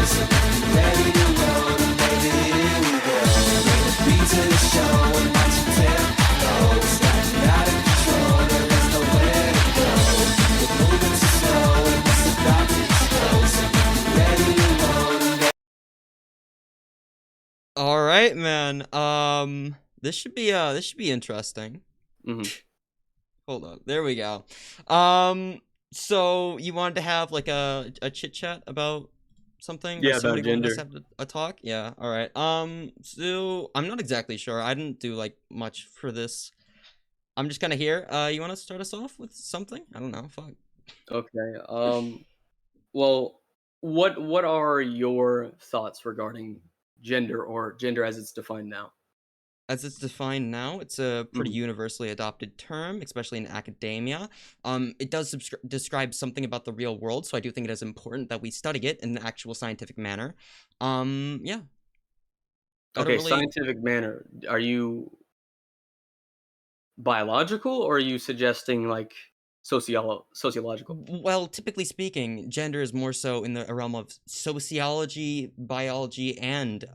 So ready to roll, and baby, here we go. Bring the beat to the show and watch it tempo. It's gotten out of control, but there's nowhere to go. We're moving so slow and it's about to explode. So ready to roll, and All right, man. This should be interesting. Hold on. There we go. So you wanted to have like a chit chat about something? Yeah, or about somebody wanted us gender. to have a talk? Yeah, all right. So I'm not exactly sure. I didn't do like much for this. I'm just kind of here. You want to start us off with something? I don't know. Fuck. Okay. Well, what are your thoughts regarding gender, or gender as it's defined now? As it's defined now, it's a pretty Mhm. universally adopted term, especially in academia. It does describe something about the real world, so I do think it is important that we study it in an actual scientific manner. Yeah. I don't Okay, really. scientific manner. Are you biological, or are you suggesting like sociological? Well, typically speaking, gender is more so in the realm of sociology, biology, and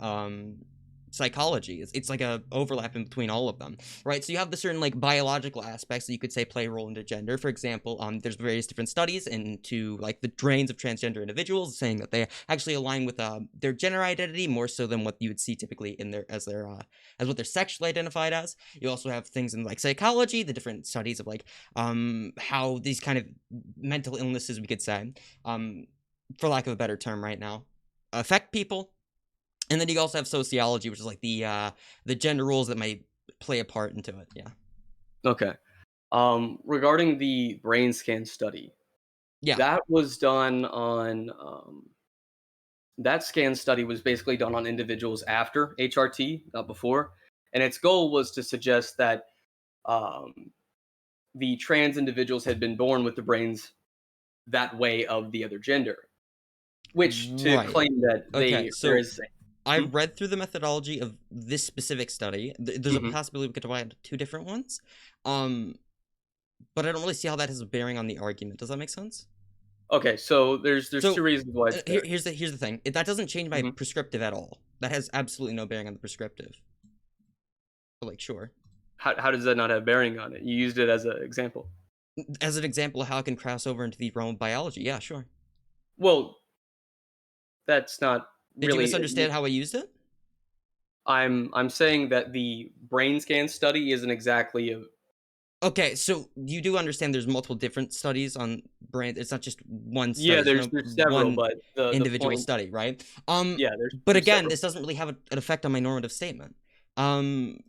psychology. It's like a overlap in between all of them, right? So you have the certain like biological aspects that you could say play a role into gender. For example, there's various different studies into like the brains of transgender individuals, saying that they actually align with their gender identity more so than what you would see typically in their as what they're sexually identified as. You also have things in like psychology, the different studies of like how these kind of mental illnesses, we could say, for lack of a better term right now, affect people. And then you also have sociology, which is like the gender roles that might play a part into it. Yeah. Okay. Regarding the brain scan study, Yeah. that was done on that scan study was basically done on individuals after HRT, not before, and its goal was to suggest that um, the trans individuals had been born with the brains that way of the other gender, which to Right. claim that Okay. there So is. I Hmm? read through the methodology of this specific study. There's a Hmm. possibility we could divide into two different ones. Um, but I don't really see how that has a bearing on the argument. Does that make sense? Okay, so there's two So reasons why it's there. here's the thing. That doesn't change my Hmm. prescriptive at all. That has absolutely no bearing on the prescriptive. But like, sure. How does that not have bearing on it? You used it as an example. As an example of how it can cross over into the realm of biology, yeah, sure. Well, that's not Did you really. misunderstand how I used it? I'm saying that the brain scan study isn't exactly a. Okay, so you do understand there's multiple different studies on brain. It's not just one study. Yeah, There's no there's several, one but the individual point. study, right? Yeah, But there's again, several. this doesn't really have an effect on my normative statement. Um,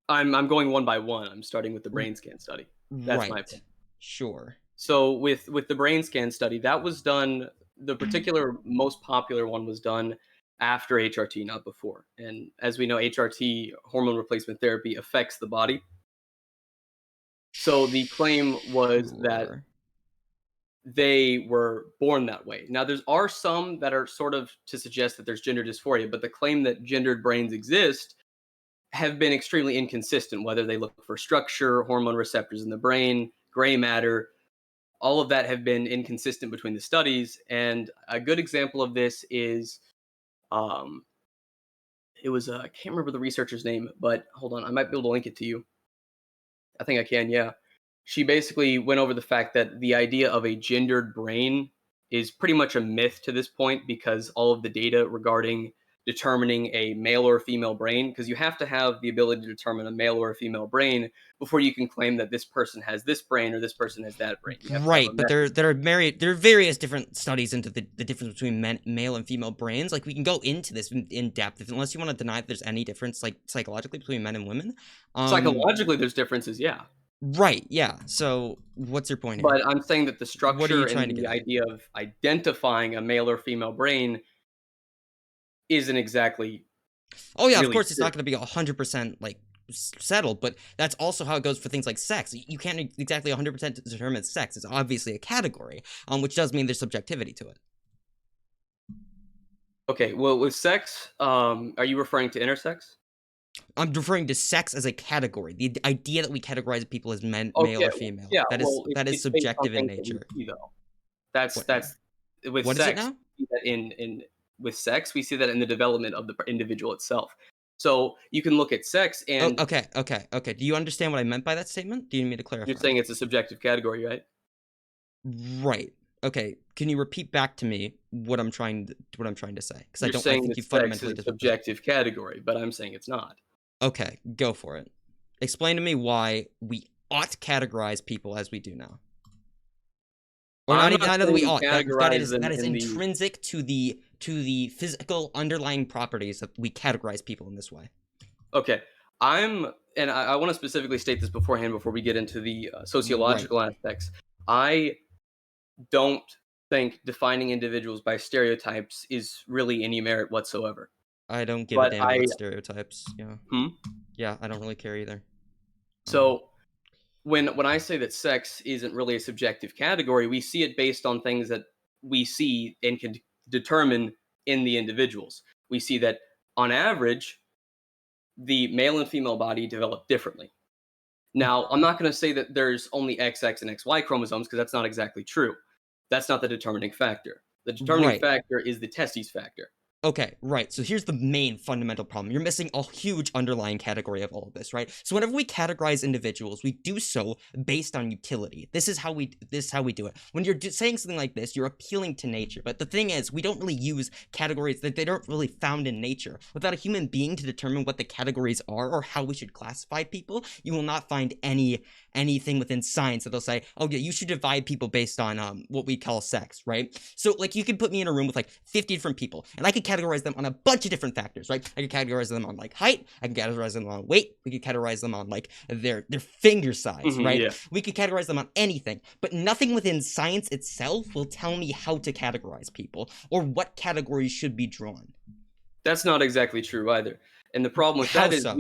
I'm going one by one. I'm starting with the brain scan study. That's my right. point. Sure. So with the brain scan study, that was done. The particular most popular one was done after HRT, not before. And as we know, HRT, hormone replacement therapy, affects the body. So the claim was that Sure. they were born that way. Now, there are some that are sort of to suggest that there's gender dysphoria, but the claim that gendered brains exist have been extremely inconsistent, whether they look for structure, hormone receptors in the brain, gray matter. All of that have been inconsistent between the studies. And a good example of this is um, it was, I can't remember the researcher's name, but hold on, I might be able to link it to you. I think I can, yeah. She basically went over the fact that the idea of a gendered brain is pretty much a myth to this point, because all of the data regarding determining a male or female brain, because you have to have the ability to determine a male or a female brain before you can claim that this person has this brain or this person has that brain. You have to have a Right, but method. there are various different studies into the difference between male and female brains. Like we can go into this in depth unless you want to deny that there's any difference like psychologically between men and women. Um, Psychologically, there's differences, yeah. right, yeah. So what's your point here? But I'm saying that the What are you structure and trying to the get at? idea of identifying a male or female brain isn't exactly Oh yeah, of really course it's true. not going to be 100% like settled, but that's also how it goes for things like sex. You can't exactly 100% determine sex. It's obviously a category, which does mean there's subjectivity to it. Okay, well, with sex, are you referring to intersex? I'm referring to sex as a category. The idea that we categorize people as male Okay, or female. yeah. That is Well, that is it's based on subjective in things that we nature. see, though. That's What that's with what is it sex. now? see that in with sex, we see that in the development of the individual itself. So you can look at sex, Oh, and okay. Do you understand what I meant by that statement? Do you need me to you're clarify? saying it's a subjective category, right? Right. Okay. Can you repeat back to me what I'm trying to say? Because You're I saying think that you sex is fundamentally a disregard. subjective category, but I'm saying it's not. Okay, go for it. Explain to me why we ought to categorize people as we do now. Or I'm not not that we saying ought. categorize them That is in the intrinsic to the physical underlying properties that we categorize people in this way. okay. And I want to specifically state this beforehand before we get into the Right. sociological aspects. I don't think defining individuals by stereotypes is really any merit whatsoever. I don't give a But damn about stereotypes. Yeah. hmm? Yeah, I don't really care either. So when I say that sex isn't really a subjective category, we see it based on things that we see and can determine in the individuals. We see that on average, the male and female body develop differently. Now, I'm not going to say that there's only XX and XY chromosomes because that's not exactly true. That's not the determining factor. The determining Right. factor is the testes factor. Okay, right. So here's the main fundamental problem. You're missing a huge underlying category of all of this, right? So whenever we categorize individuals, we do so based on utility. This is how we do it. When you're saying something like this, you're appealing to nature. But the thing is, we don't really use categories that they don't really found in nature. Without a human being to determine what the categories are or how we should classify people, you will not find anything within science that they'll say, oh yeah, you should divide people based on what we call sex, right? So like you could put me in a room with like 50 different people, and I could categorize them on a bunch of different factors, right? I could categorize them on like height, I can categorize them on weight, we could categorize them on like their finger size, right? Yeah. We could categorize them on anything, but nothing within science itself will tell me how to categorize people or what categories should be drawn. That's not exactly true either. And the problem with How that is so?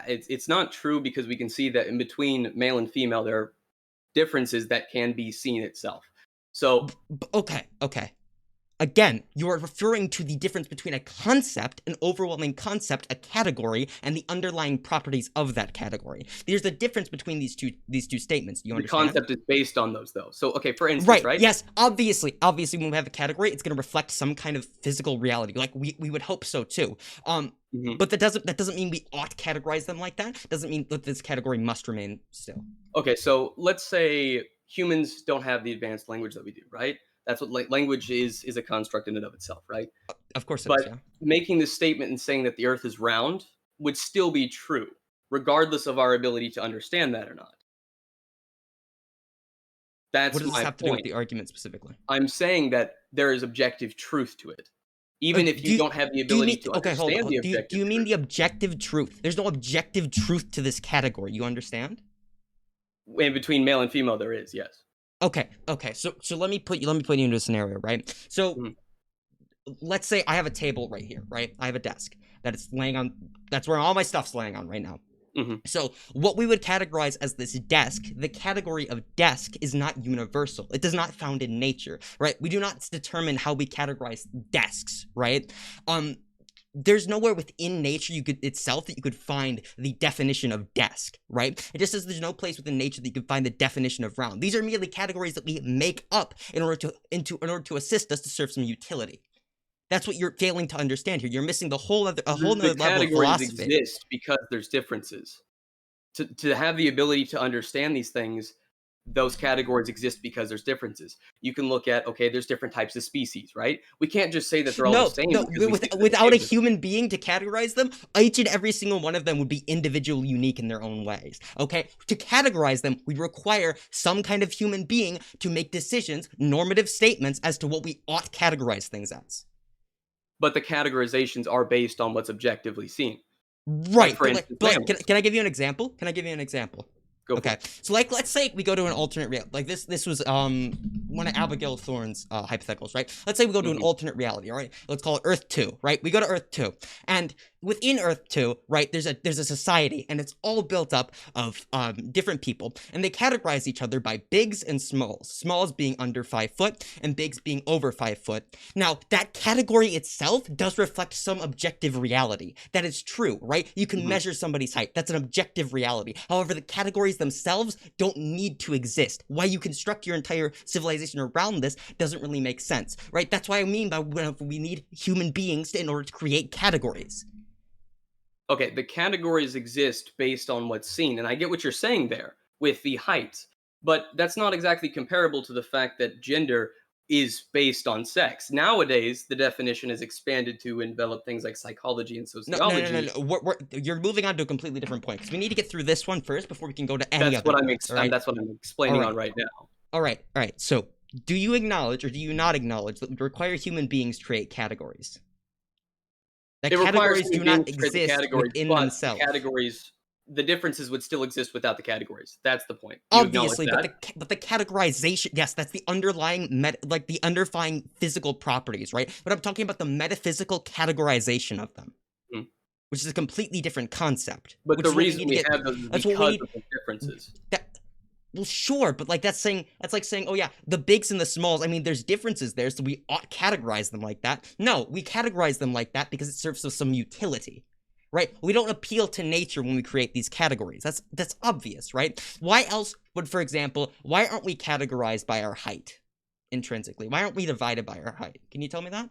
it's not true because we can see that in between male and female there are differences that can be seen itself. So Okay. Again, you are referring to the difference between a concept, an overwhelming concept, a category, and the underlying properties of that category. There's a difference between these two statements. Do you the understand? concept is based on those though. So okay, for instance, Right. right? Yes. Obviously, when we have a category, it's going to reflect some kind of physical reality. Like we would hope so too. Mhm. But that doesn't mean we ought to categorize them like that. Doesn't mean that this category must remain still. Okay, so let's say humans don't have the advanced language that we do, right? That's what language is a construct in and of itself, right? Of course it is. But Yeah. making this statement and saying that the earth is round would still be true, regardless of our ability to understand that or not. What That's does this my have to do with point. the argument specifically? I'm saying that there is objective truth to it. Even if Do you you, don't have the do you ability mean to okay? Hold understand on. the Do objective you mean truth. the objective truth? There's no objective truth to this category. You understand? In between male and female, there is, yes. Okay. So let me put you into a scenario, right? So Mhm. let's say I have a table right here, right? I have a desk that it's laying on. That's where all my stuff's laying on right now. Mhm. So what we would categorize as this desk, the category of desk is not universal. It does not found in nature, right? We do not determine how we categorize desks, right? There's nowhere within nature that you could find the definition of desk, right? It just says there's no place within nature that you can find the definition of round. These are merely categories that we make up in order to assist us to serve some utility. That's what you're failing to understand here. You're missing a whole The nother level of categories philosophy. exist because there's differences. To have the ability to understand these things, those categories exist because there's differences. You can look at, okay, there's different types of species, right? We can't just say that they're all the same No. because we see that Without they a exist. human being to categorize them, each and every single one of them would be individual, unique in their own ways. Okay, to categorize them, we require some kind of human being to make decisions, normative statements as to what we ought to categorize things as. But the categorizations are based on what's objectively seen. Right, for instance, but mammals. can I give you an example? Go for Okay, it. so let's say we go to an alternate reality. Like this was one of Abigail Thorne's hypotheticals, right? Let's say we go to an Mhm. alternate reality. All right, let's call it Earth 2, right? We go to Earth 2, and within Earth 2, right, there's a society, and it's all built up of different people, and they categorize each other by bigs and smalls. Smalls being under 5 foot, and bigs being over 5 foot. Now, that category itself does reflect some objective reality. That is true, right? You can measure somebody's height. That's an objective reality. However, the categories themselves don't need to exist. Why you construct your entire civilization around this doesn't really make sense, right? That's why I mean by we need human beings in order to create categories. Okay, the categories exist based on what's seen, and I get what you're saying there with the height, but that's not exactly comparable to the fact that gender is based on sex. Nowadays, the definition is expanded to envelop things like psychology and No, no, no, no, sociology. no. You're moving on to a completely different point because we need to get through this one first before we can go to any That's other what points. All right. that's what I'm All explaining right. on right now. All right. All right. So, do you acknowledge or do you not acknowledge that we require human beings to create categories? That It requires categories do human not beings to create the exist categories, within but themselves. the differences would still exist without the categories. That's the point. You acknowledge Obviously, that? but the categorization, yes, that's the underlying like the underlying physical properties, right? But I'm talking about the metaphysical categorization of them, Mm. which is a completely different concept. But Which the is what we reason need to we get. have those is That's what we because need. of the differences. That, well, sure, but like that's like saying, oh yeah, the bigs and the smalls. I mean, there's differences there, so we ought categorize them like that. No, we categorize them like that because it serves us some utility, right? We don't appeal to nature when we create these categories. That's obvious, right? Why else would, for example, why aren't we categorized by our height intrinsically? Why aren't we divided by our height? Can you tell me that?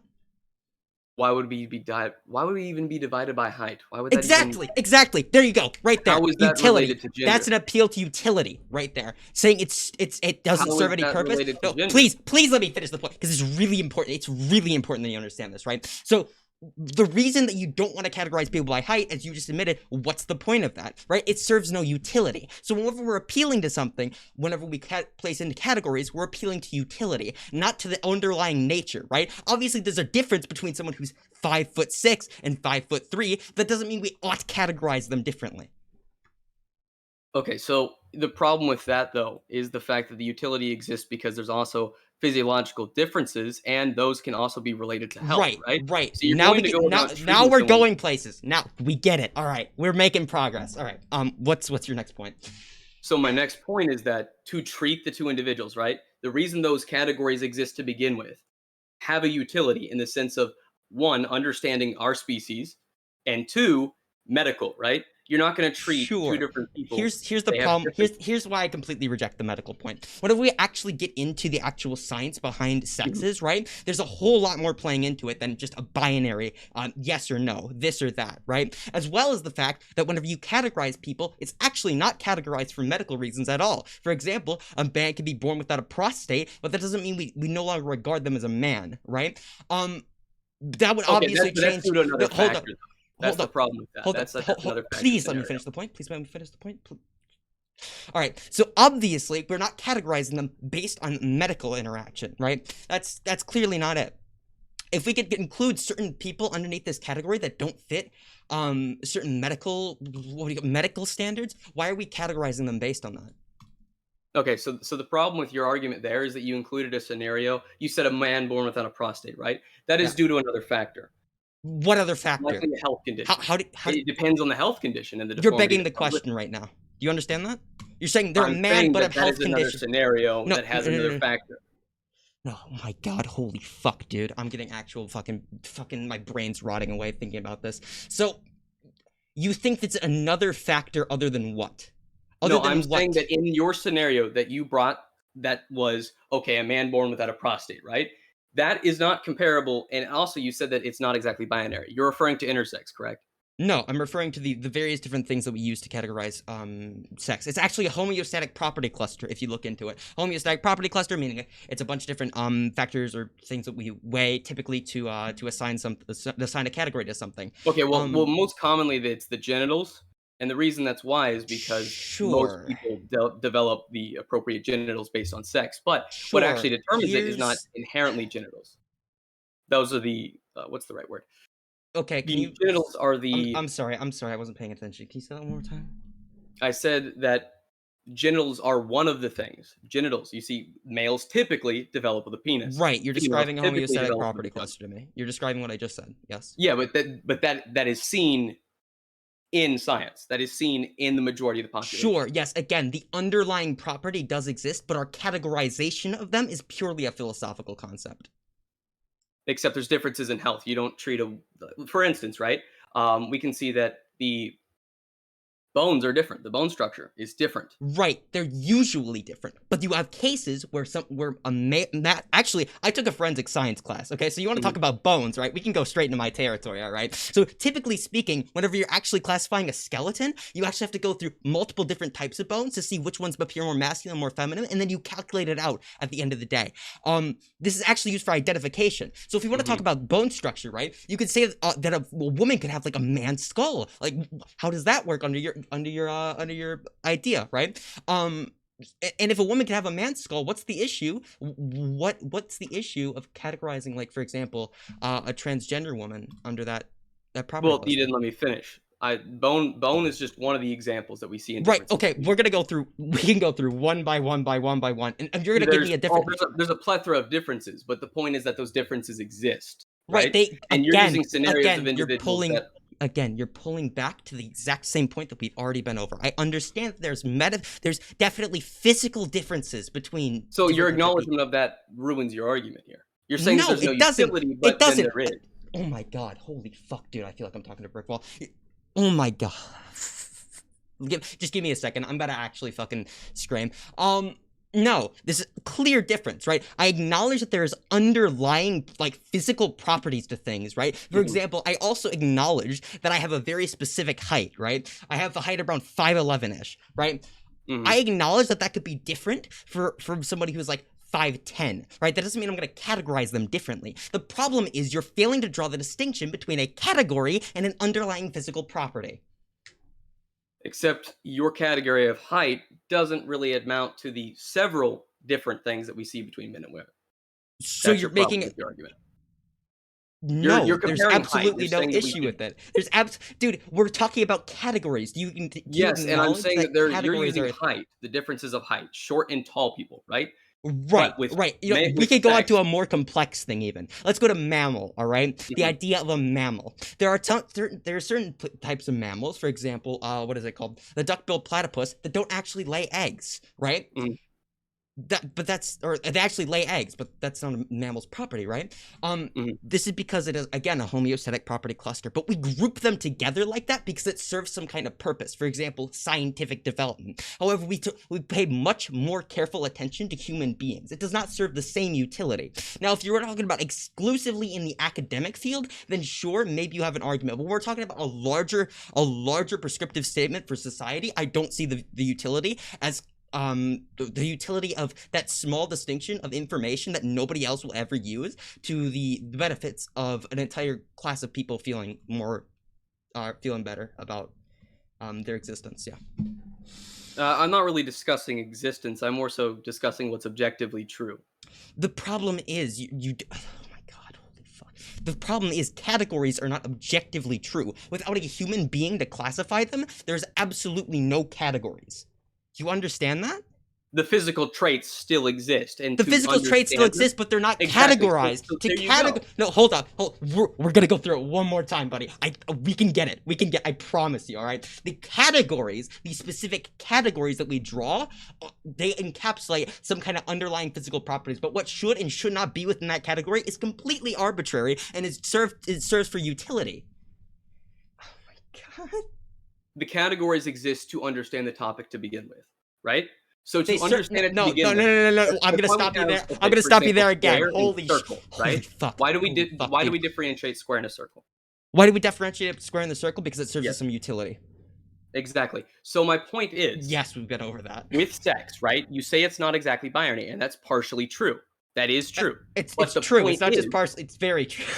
Why would we even be divided by height? Why would that even Exactly. There you go. Right there. how is that Utility. related to That's gender? an appeal to utility right there. Saying it doesn't How serve is any that purpose. related to No, gender? please let me finish the point because it's really important. It's really important that you understand this, right? So the reason that you don't want to categorize people by height, as you just admitted, what's the point of that, right? It serves no utility. So whenever we're appealing to something, whenever we place into categories, we're appealing to utility, not to the underlying nature, right? Obviously, there's a difference between someone who's 5'6" and 5'3". That doesn't mean we ought to categorize them differently. Okay, so the problem with that though is the fact that the utility exists because there's also physiological differences, and those can also be related to health, Right, right? right. So you're Now going we to get go now about now treating we're someone. going places. Now we get it. All right, we're making progress. All right. What's your next point? So my next point is that to treat the two individuals, right? The reason those categories exist to begin with have a utility in the sense of one, understanding our species, and two, medical, right? You're not going to treat two Sure. different people. Here's the They have problem. different. Here's why I completely reject the medical point. Whenever we actually get into the actual science behind sexes, right? There's a whole lot more playing into it than just a binary yes or no, this or that, right? As well as the fact that whenever you categorize people, it's actually not categorized for medical reasons at all. For example, a man can be born without a prostate, but that doesn't mean we no longer regard them as a man, right? That would Okay, obviously but that's change. due to another No, hold up. factor. That's Hold the up. problem with that. Hold up. That's another factor Please let me scenario. finish the point. Please let me finish the point. All right. So obviously, we're not categorizing them based on medical interaction, right? That's clearly not it. If we could include certain people underneath this category that don't fit certain medical standards, why are we categorizing them based on that? Okay, so the problem with your argument there is that you included a scenario. You said a man born without a prostate, right? That is Yeah. due to another factor, What other factor? likely a health condition. How It depends on the health condition and the you're deformity. begging the question right now. Do you understand that? You're saying they're a I'm man saying but that a that is health another condition. scenario No, that has no, no, another no. factor. Oh my god, holy fuck, dude. I'm getting actual fucking my brain's rotting away thinking about this. So, you think it's another factor other than what? Other No, I'm than saying what? that in your scenario that you brought, that was okay, a man born without a prostate, right? That is not comparable. And also, you said that it's not exactly binary. You're referring to intersex, correct? No, I'm referring to the various different things that we use to categorize sex. It's actually a homeostatic property cluster if you look into it. Homeostatic property cluster meaning it's a bunch of different factors or things that we weigh typically to assign a category to something. Okay, well, most commonly it's the genitals, and the reason that's why is because most Sure. people develop the appropriate genitals based on sex. But what Sure. actually determines it is not Here's inherently genitals. Those are the what's the right word? okay, can The you genitals are I'm the. I'm sorry. I wasn't paying attention. Can you say that one more time? I said that genitals are one of the things. Genitals, you see, males typically develop with a penis. Right, you're Females describing a typically homeostatic develop with property a vagina. cluster to me. You're describing what I just said. Yes. Yeah, but that is seen in science. That is seen in the majority of the population. Sure, yes, again, the underlying property does exist, but our categorization of them is purely a philosophical concept. Except there's differences in health. You don't treat for instance, right? We can see that the bones are different. The bone structure is different. Right, they're usually different, but you have cases where actually, I took a forensic science class, okay? So you want to talk about bones, right? We can go straight into my territory, all right? So typically speaking, whenever you're actually classifying a skeleton, you actually have to go through multiple different types of bones to see which ones appear more masculine, more feminine, and then you calculate it out at the end of the day. This is actually used for identification. So if you want to talk about bone structure, right? You could say that a woman could have like a man's skull. Like, how does that work under your idea, right? And if a woman can have a man's skull, what's the issue? What's the issue of categorizing, like, for example, a transgender woman under that property? Well, you didn't let me finish. Bone is just one of the examples that we see in right. Okay, we can go through one by one, and you're gonna give me a different. There's a plethora of differences, but the point is that those differences exist. Right. You're using scenarios of individuals Again, you're pulling back to the exact same point that we've already been over. I understand that there's definitely physical differences between. So your acknowledgement of that ruins your argument here. You're saying no, there's no utility, but it doesn't. Then there is. Oh my god! Holy fuck, dude! I feel like I'm talking to a brick wall. Oh my god! Just give me a second. I'm about to actually fucking scream. No, this is a clear difference, right? I acknowledge that there's underlying, like, physical properties to things, right? For example, I also acknowledge that I have a very specific height, right? I have a height around 5'11"-ish, right? I acknowledge that could be different from somebody who's like 5'10", right? That doesn't mean I'm going to categorize them differently. The problem is you're failing to draw the distinction between a category and an underlying physical property. Except your category of height doesn't really amount to the several different things that we see between men and women. So you're making it. Argument. No, there's absolutely no issue with it. Dude, we're talking about categories. Yes, and I'm saying that you're using height, the differences of height, short and tall people, right? Right. You know, we could go on to a more complex thing even. Let's go to mammal, all right? The idea of a mammal. There are certain types of mammals, for example, what is it called? The duck-billed platypus that don't actually lay eggs, right? They actually lay eggs, but that's not a mammal's property, right? This is because it is, again, a homeostatic property cluster, but we group them together like that because it serves some kind of purpose. For example, scientific development. However, we pay much more careful attention to human beings. It does not serve the same utility. Now, if you were talking about exclusively in the academic field, then sure, maybe you have an argument. But when we're talking about a larger prescriptive statement for society, I don't see the utility as the utility of that small distinction of information that nobody else will ever use to the benefits of an entire class of people feeling better about their existence. Yeah. I'm not really discussing existence. I'm more so discussing what's objectively true. The problem is the problem is categories are not objectively true. Without a human being to classify them, there's absolutely no categories. Do you understand that? The physical traits still exist, and the physical traits still exist, but they're not categorized. No, hold up. We're gonna go through it one more time, buddy. We can get it. I promise you. All right. The categories, the specific categories that we draw, they encapsulate some kind of underlying physical properties. But what should and should not be within that category is completely arbitrary, and it serves for utility. Oh my god. The categories exist to understand the topic to begin with, right? So to understand it to begin with. No. I'm gonna stop you there. I'm gonna stop you there again. Holy circle, right? Fuck. Why do we differentiate square and a circle? Why do we differentiate square and the circle? Because it serves as some utility. Exactly. So my point is, yes, we've been over that. With sex, right? You say it's not exactly binary, and that's partially true. That is true. It's true. It's not just partial. It's very true.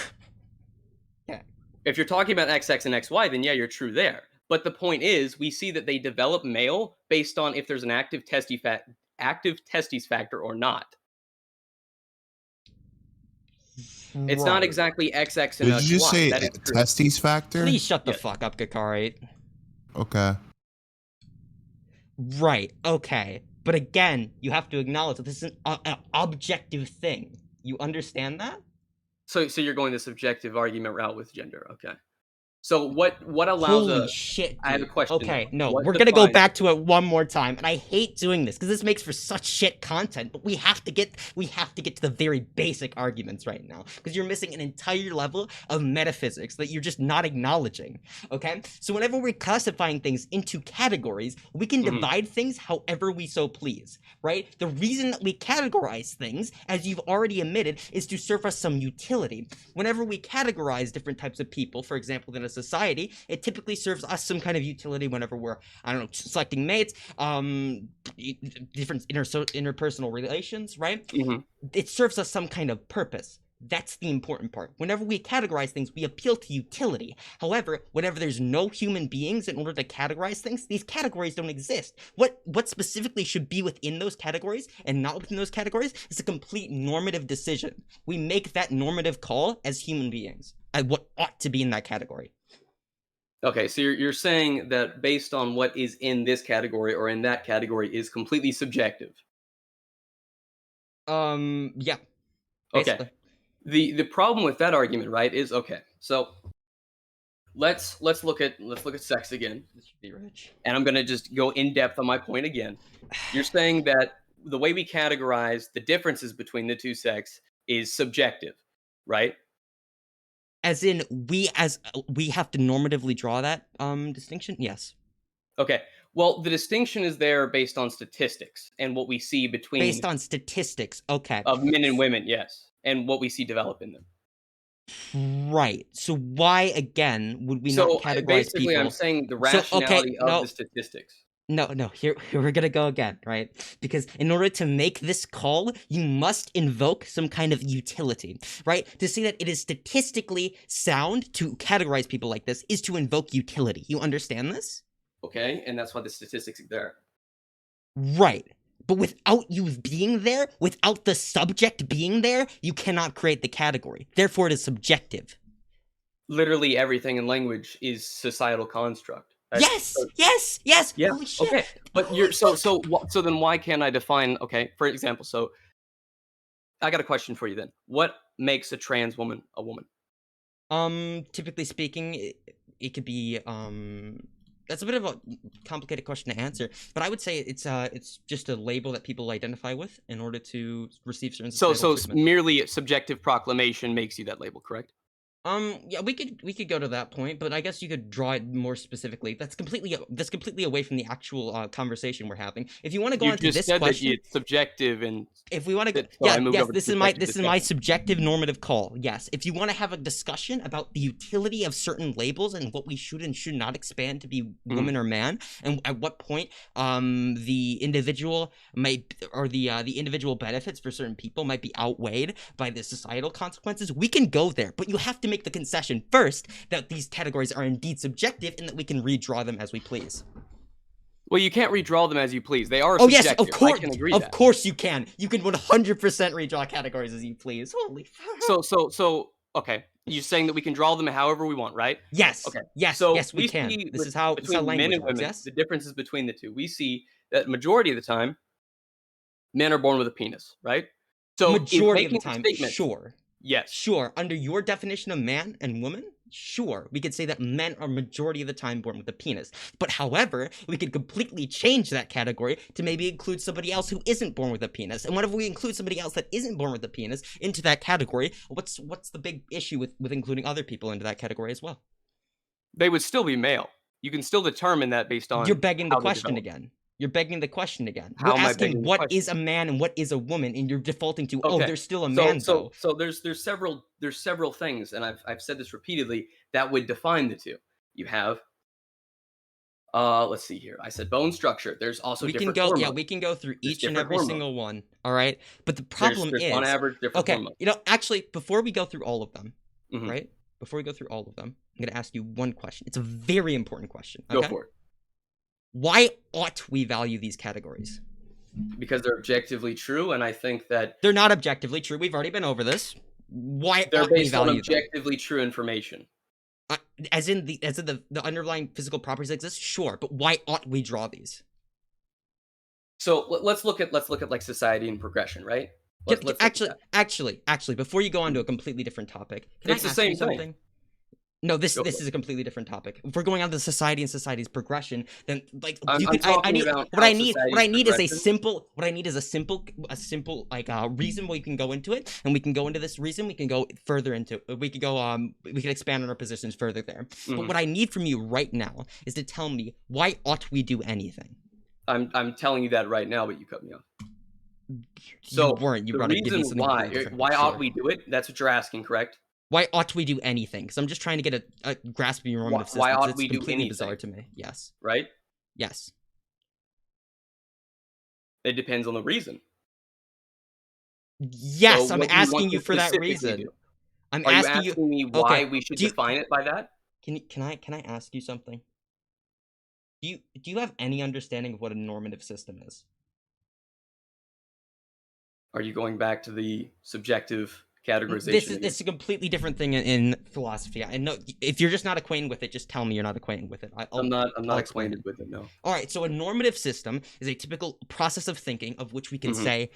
Yeah. If you're talking about XX and XY, then yeah, you're true there. But the point is, we see that they develop male based on if there's an active testes factor or not. It's not exactly XX and XY. Did you say testes factor? Please shut the fuck up, Kakari. Okay. Right. Okay. But again, you have to acknowledge that this is an objective thing. You understand that? So you're going the subjective argument route with gender. Okay. So what allows Holy a shit, I have a dude. question though. Okay, no, What we're gonna go defines back to it one more time, and I hate doing this because this makes for such shit content. But we have to get to the very basic arguments right now because you're missing an entire level of metaphysics that you're just not acknowledging. Okay, so whenever we're classifying things into categories, we can Mhm. divide things however we so please. Right? The reason that we categorize things, as you've already admitted, is to serve us some utility. Whenever we categorize different types of people, for example, in a society, it typically serves us some kind of utility whenever we're, I don't know, selecting mates, different interpersonal relations, right? Mhm. It serves us some kind of purpose. That's the important part. Whenever we categorize things, we appeal to utility. However, whenever there's no human beings in order to categorize things, these categories don't exist. What specifically should be within those categories and not within those categories is a complete normative decision. We make that normative call as human beings at what ought to be in that category. Okay, so you're saying that based on what is in this category or in that category is completely subjective. Yeah, Okay. basically. The problem with that argument, right, is okay. So let's look at sex again, This should be rich. and I'm gonna just go in depth on my point again. You're saying that the way we categorize the differences between the two sex is subjective, right? As in, we have to normatively draw that distinction. Yes, Okay. Well, the distinction is there based on statistics and what we see based between on statistics. Okay, of men and women, yes, and what we see develop in them. right. So why again would we not So categorize basically, I'm people? saying the So okay, rationality of the no, statistics. no. Here we're gonna go again, right? Because in order to make this call, you must invoke some kind of utility, right? To say that it is statistically sound to categorize people like this is to invoke utility. You understand this? Okay, and that's why the statistics are there. Right. But without you being there, without the subject being there, you cannot create the category. Therefore, it is subjective. Literally everything in language is societal construct. That's Yes, yes, yes. yeah. Holy shit. Okay, but Holy you're so fuck. so so then why can't I define? Okay, for example, so I got a question for you then. What makes a trans woman a woman? Typically speaking, it could be that's a bit of a complicated question to answer, but I would say it's just a label that people identify with in order to receive certain So societal so treatment. merely a subjective proclamation makes you that label, correct? Yeah, we could go to that point, but I guess you could draw it more specifically. That's completely away from the actual conversation we're having. If you want to go You on to just this said that question, it's subjective and if we want to go, so yeah, I moved yes, over to this is my subjective this is my discussion. subjective normative call. Yes, if you want to have a discussion about the utility of certain labels and what we should and should not expand to be Mhm. woman or man, and at what point the individual might or the individual benefits for certain people might be outweighed by the societal consequences, we can go there. But you have to make the concession first that these categories are indeed subjective and that we can redraw them as we please. Well, you can't redraw them as you please. They are Oh yes, of subjective. I course, can agree of that. course you can. You can 100% redraw categories as you please. Holy fuck. So okay. You're saying that we can draw them however we want, right? Yes, Okay. yes, So yes, we we can. see This with is how between men language and works. women, Yes, the differences between the two. We see that majority of the time, men are born with a penis, right? So is majority of the making the time, statement, sure, yes. sure. Under your definition of man and woman, sure, we could say that men are majority of the time born with a penis. But however, we could completely change that category to maybe include somebody else who isn't born with a penis. And whenever we include somebody else that isn't born with a penis into that category, what's the big issue with including other people into that category as well? They would still be male. You can still determine that based You're on begging the how they question develop. again. You're begging the question again. We're How am I asking begging the what is question? a man and what is a woman, and you're defaulting to, oh, Okay. there's still a So man so though. so there's several things, and I've said this repeatedly that would define the two. You have let's see here. I said bone structure. There's also We can different go, yeah, hormones. we can go through There's each and different every hormones. single one. All right. But the There's problem there's on is, average different okay, hormones. actually, before we go through all of them, Mhm. right? Before we go through all of them, I'm going to ask you one question. It's a very important question. Go Okay. for it. Why ought we value these categories? Because they're objectively true, and I think that They're not objectively true. We've already been over this. Why they're ought we based on value them? objectively true information. Uh, as in the underlying physical properties exist, sure, but why ought we draw these? So let's look at like society and progression, right? Let's look at Actually, before you go on to that. a completely different topic, can I It's the ask you same thing. something? No, this Go this for is it. a completely different topic. If we're going on to society and society's progression, then like you I'm can I talking need about what how I need what society's I need is a progression. simple what I need is a simple like reason where you can go into it, and we can go into this reason, we can go further into we could go we can expand on our positions further there. But Mhm. what I need from you right now is to tell me, why ought we do anything? I'm telling you that right now, but you cut me off. You So weren't. You the brought to give me reason something completely why different, but why ought sure. we do it? That's what you're asking, correct? Why ought we do anything? Because I'm just trying to get a grasp of your normative Why system, 'cause ought it's we do completely bizarre anything, to me. Yes. right? Yes. It depends on the reason. So Yes, I'm what do you want asking to you for that specifically reason. do? I'm Are you asking you. asking me Okay. why we should Do you define it by that? can I ask you something? Do you have any understanding of what a normative system is? Are you going back to the subjective This categorization is again? it's a completely different thing in philosophy. I know if you're just not acquainted with it, just tell me you're not acquainted with it. I'm I'll not explain it. acquainted with it, no. All right, so a normative system is a typical process of thinking of which we can Mhm, say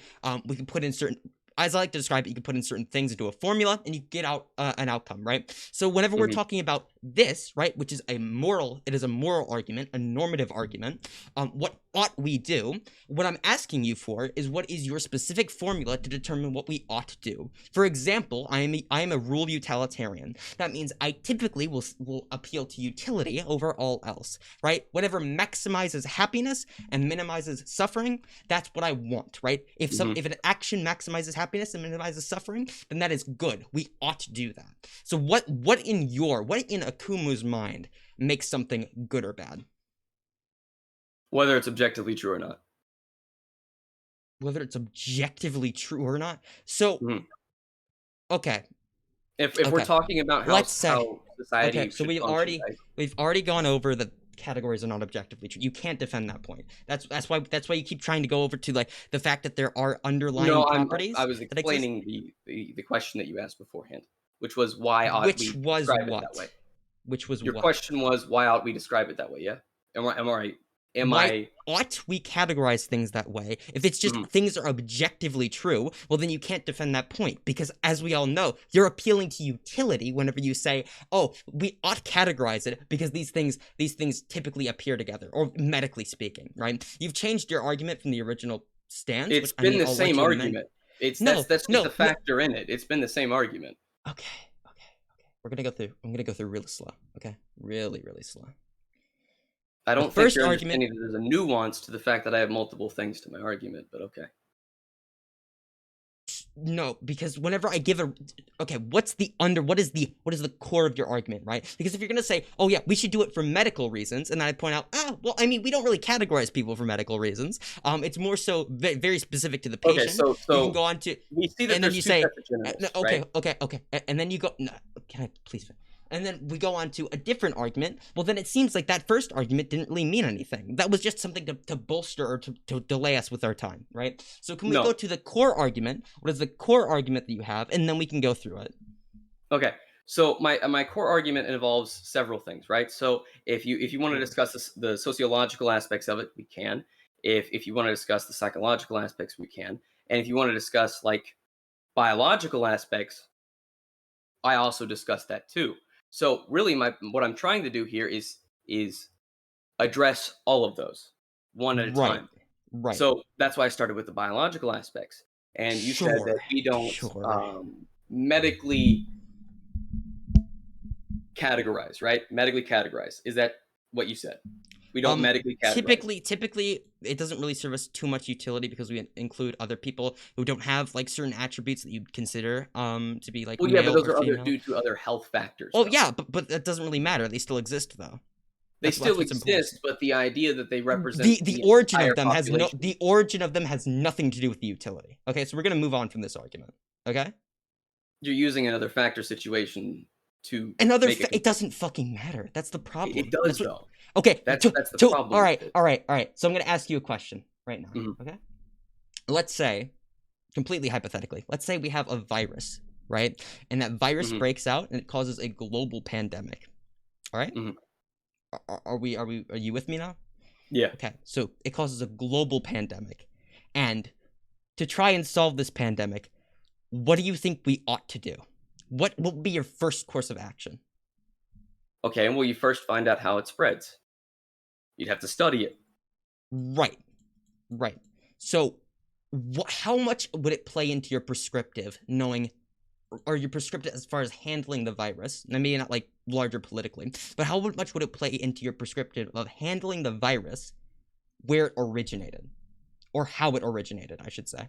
we can put in certain. As I like to describe it, you can put in certain things into a formula and you get out an outcome, right? So whenever we're mhm. talking about this, right, which is it is a moral argument, a normative argument. What ought we do? What I'm asking you for is, what is your specific formula to determine what we ought to do? For example, I am a rule utilitarian. That means I typically will appeal to utility over all else, right? Whatever maximizes happiness and minimizes suffering, that's what I want, right? Mhm. If an action maximizes happiness and minimizes suffering, then that is good. We ought to do that. So what in Akumu's mind makes something good or bad? Whether it's objectively true or not. Whether it's objectively true or not. So Mhm. okay, If we're okay. talking about Let's say how okay, society so should function, right? we've already gone over the categories are not objectively true. You can't defend that point. That's why you keep trying to go over to like the fact that there are underlying No, I properties was that exist, explaining the question that you asked beforehand, which was why ought which we was describe it that way? what? Which was Your what? question was why ought we describe it that way, yeah? Am I right? Am Why I ought we categorize things that way? If it's just mhm. things are objectively true, well, then you can't defend that point because, as we all know, you're appealing to utility whenever you say, "Oh, we ought categorize it because these things typically appear together," or medically speaking, right? You've changed your argument from the original stance, It's which I been mean, the I'll let same you amend. argument. It's No, that's just a no, no. factor in it. It's been the same argument. Okay. We're gonna go through. I'm gonna go through really slow. Okay, really slow. I The don't think first you're argument. understanding that there's a nuance to the fact that I have multiple things to my argument, but okay. No, because whenever I give a okay, what is the core of your argument, right? Because if you're gonna say, oh yeah, we should do it for medical reasons, and then I point out, well, I mean, we don't really categorize people for medical reasons. It's more so very specific to the Okay, patient. You can so go on to, we see that and then there's you 2 say, sets of no, generalists, okay, right? and then you go, no, can I please? And then we go on to a different argument. Well, then it seems like that first argument didn't really mean anything. That was just something to bolster or to delay us with our time, right? So can we go No. to the core argument? What is the core argument that you have? And then we can go through it. Okay. So my core argument involves several things, right? So if you want to Sure. discuss the sociological aspects of it, we can. If you want to discuss the psychological aspects, we can. And if you want to discuss like biological aspects, I also discuss that too. So really my what I'm trying to do here is address all of those one at a Right. time. Right. So that's why I started with the biological aspects. And you said that Sure. we don't Sure. medically categorize, right? Medically categorize. Is that what you said? We don't medically categorize. Typically it doesn't really serve us too much utility because we include other people who don't have like certain attributes that you'd consider to be like Well, yeah, but male those or are other female. due to other health factors, Oh though. yeah, but that doesn't really matter. They still exist though. They That's still what's important. exist, but the idea that they represent The the origin entire of them population. has nothing to do with the utility. Okay, so we're gonna move on from this argument. Okay? You're using another factor situation to make a It conclusion. doesn't fucking matter. That's the It problem. does, That's what. though. Okay. That's the problem All with right. it. All right. So I'm gonna ask you a question right now. Mhm, Okay. Let's say, completely hypothetically, let's say we have a virus, right? And that virus mhm, breaks out and it causes a global pandemic. All right. mhm. Are you with me now? Yeah. Okay, so it causes a global pandemic. And to try and solve this pandemic, what do you think we ought to do? What will be your first course of action? Okay, well, you first find out how it spreads. You'd have to study it. Right, right. So, how much would it play into your prescriptive, knowing, or your prescriptive as far as handling the virus? And maybe not like larger politically, but how much would it play into your prescriptive of handling the virus where it originated, or how it originated, I should say?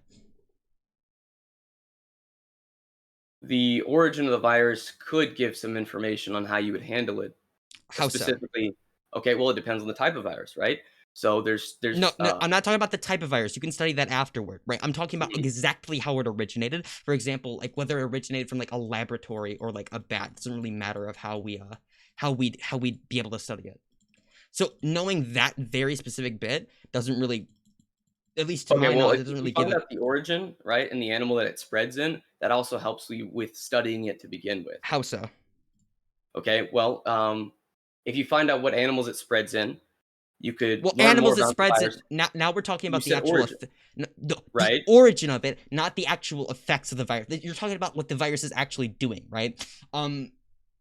The origin of the virus could give some information on how you would handle it. How so? Specifically, okay, well, it depends on the type of virus, right? So No, there's no, I'm not talking about the type of virus. You can study that afterward, right? I'm talking about mhm. exactly how it originated. For example, like whether it originated from like a laboratory or like a bat. It doesn't really matter of how we'd be able to study it. So knowing that very specific bit doesn't really, at least to Okay, my well, knowledge, it if doesn't you really give find you. out the origin, right, and the animal that it spreads in, that also helps you with studying it to begin with. How so? Okay, well, if you find out what animals it spreads in, you could Well, learn more animals it about the spreads virus. it. Now we're talking You about the said actual origin, the right? origin of it, not the actual effects of the virus. You're talking about what the virus is actually doing, right?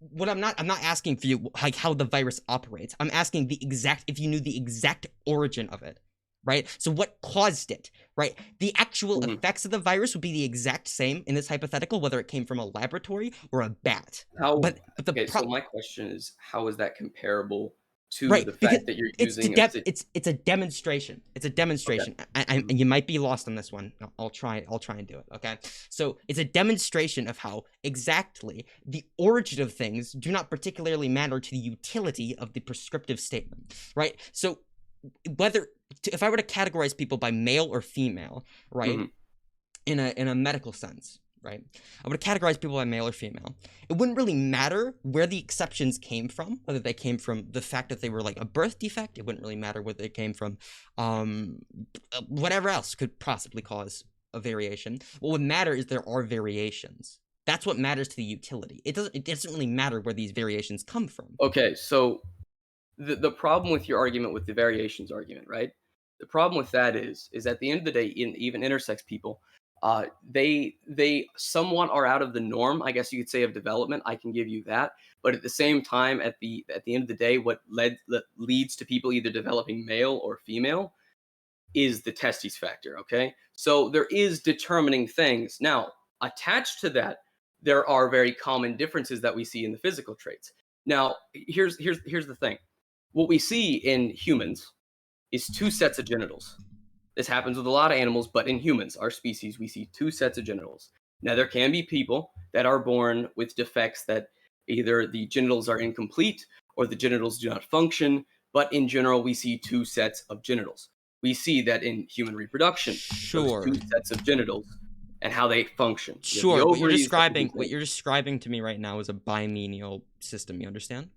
What I'm not asking for you like how the virus operates. I'm asking the exact if you knew the exact origin of it, right? So what caused it, right? The actual Mhm. effects of the virus would be the exact same in this hypothetical, whether it came from a laboratory or a bat. How But the okay, so pro my question is, how is that comparable to Right, the because fact that you're it's to using a si it's a demonstration. It's a okay. demonstration. Mhm. And you might be lost on this one. I'll try and do it. Okay, so it's a demonstration of how exactly the origin of things do not particularly matter to the utility of the prescriptive statement. Right. So whether if I were to categorize people by male or female, right, Mhm. in a medical sense, right? I would categorize people by male or female. It wouldn't really matter where the exceptions came from, whether they came from the fact that they were like a birth defect. It wouldn't really matter whether they came from um, whatever else could possibly cause a variation. What would matter is there are variations. That's what matters to the utility. It doesn't really matter where these variations come from. Okay, so the problem with your argument with the variations argument, right? The problem with that is at the end of the day, in even intersex people, they somewhat are out of the norm, I guess you could say, of development. I can give you that, but at the same time, at the end of the day, that leads to people either developing male or female is the testes factor. Okay, so there is determining things. Now, attached to that, there are very common differences that we see in the physical traits. Now, here's the thing. What we see in humans is two sets of genitals. This happens with a lot of animals, but in humans, our species, we see two sets of genitals. Now, there can be people that are born with defects that either the genitals are incomplete or the genitals do not function, but in general, we see two sets of genitals. We see that in human reproduction, those Sure, two sets of genitals and how they function. You have the sure. What you're ovaries that describing, produce what eggs. you're describing to me right now is a binomial system. You understand?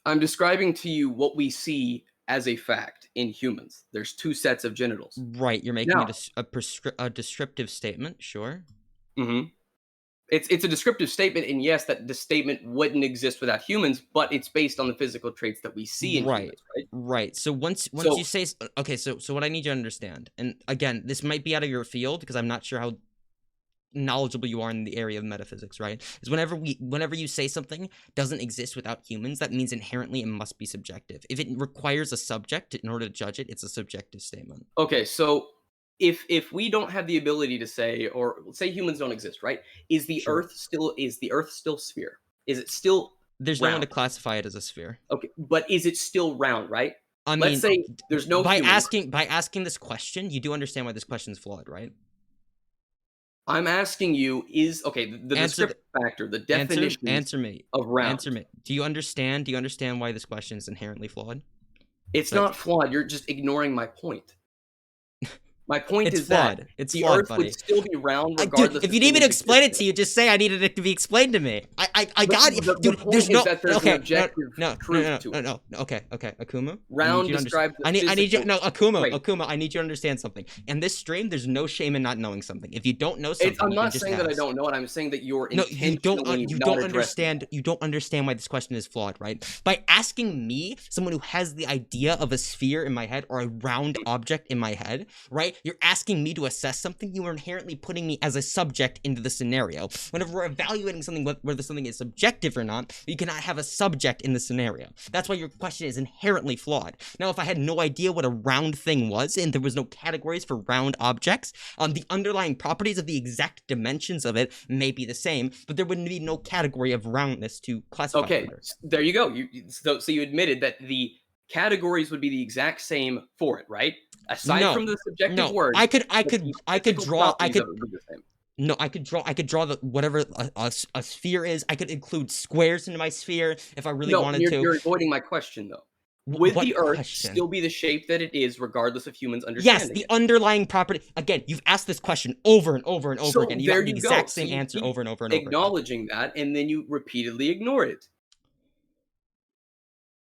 I'm describing to you what we see as a fact in humans. There's two sets of genitals. Right, you're making Now, it a descriptive statement, sure. mhm, it's a descriptive statement, and yes, that the statement wouldn't exist without humans, but it's based on the physical traits that we see in Right. humans, right? Right. So once you So, say okay, so what I need you to understand, and again, this might be out of your field because I'm not sure how knowledgeable you are in the area of metaphysics, right? Is whenever you say something doesn't exist without humans, that means inherently it must be subjective. If it requires a subject in order to judge it, it's a subjective statement. okay, so if we don't have the ability to say, or say humans don't exist, right? Sure. Is the Earth still sphere? Is it still There's no one to round? classify it as a sphere. Okay, but is it still round, right? I Let's mean, say there's no by humans. asking this question, you do understand why this question is flawed, right? I'm asking you, is okay, the Answer the descriptive factor, the answer definitions answer me. of Answer round. me. Do you understand why this question is inherently flawed? It's Like not flawed. You're just ignoring my point. My point It's is that flawed. It's the flawed, Earth would buddy. still be round Dude, regardless if of you need me to humans explain it existing. to you, just say I needed it to be explained to me. I But got it. the Dude, point there's is no. that there's an Okay, objective truth to it. no. Okay, Akumu. I need Round you to understand. describes the I need you. physical No, Akuma, trait. Akuma. I need you to understand something. In this stream, there's no shame in not knowing something. If you don't know It's, something, I'm you can not just saying that I ask. don't know it. I'm saying that you're No, intentionally you not don't addressing understand. You don't understand why this question is flawed, right? By asking me, someone who has the idea of a sphere in my head or a round object in my head, right? You're asking me to assess something. You are inherently putting me as a subject into the scenario. Whenever we're evaluating something, whether something is subjective or not, you cannot have a subject in the scenario. That's why your question is inherently flawed. Now, if I had no idea what a round thing was and there was no categories for round objects, the underlying properties of the exact dimensions of it may be the same, but there wouldn't be no category of roundness to classify Okay, under. there you go. So you admitted that the categories would be the exact same for it, right? Aside No, from the subjective no. words, I could the physical draw. properties of it would be the same. No, I could draw the whatever a sphere is. I could include squares into my sphere if I really No, wanted to. you're avoiding my question though. Would What the Earth question? still be the shape that it is, regardless of humans Yes, understanding the it? underlying property. Again, you've asked this question over and over and over So again. You there got the you go. exact So same you answer keep over and over and over again. acknowledging that, and then you repeatedly ignore it.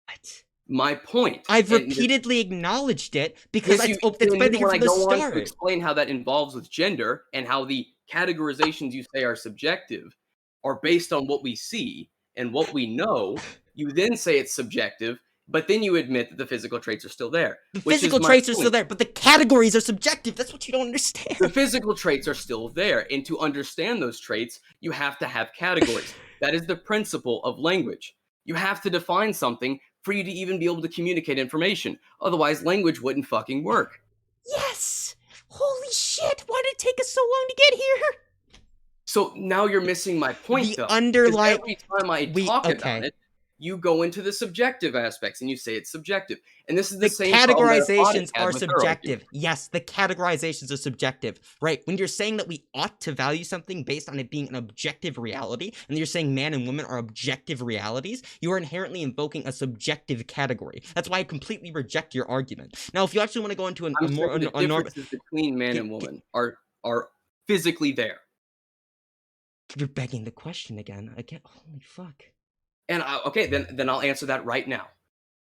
What? My point. I've And repeatedly acknowed it because yes, that's and been then here when from I the go on to start. explain how that involves with gender and how the categorizations you say are subjective are based on what we see and what we know, you then say it's subjective, but then you admit that the physical traits are still there, The which is physical my traits are still point. there, but the categories are subjective. That's what you don't The understand. physical traits are still there, and to understand those traits, you have to have categories. That is the principle of language. You have to define something for you to even be able to communicate information. Otherwise, language wouldn't fucking work. Yes! Holy shit! Why did it take us so long to get here? So now you're missing my point, The though. 'Cause underlying. every time I talk about it, you go into the subjective aspects and you say it's subjective. And this is the The same problem that Arbitrary categorizations had are with her argument. subjective. Yes, the categorizations are subjective, right? When you're saying that we ought to value something based on it being an objective reality, and you're saying man and woman are objective realities, you are inherently invoking a subjective category. That's why I completely reject your argument. Now, if you actually want to go into I'm saying the differences between man and woman are physically there. you're begging the question again. Holy fuck. And okay, then I'll answer that right now.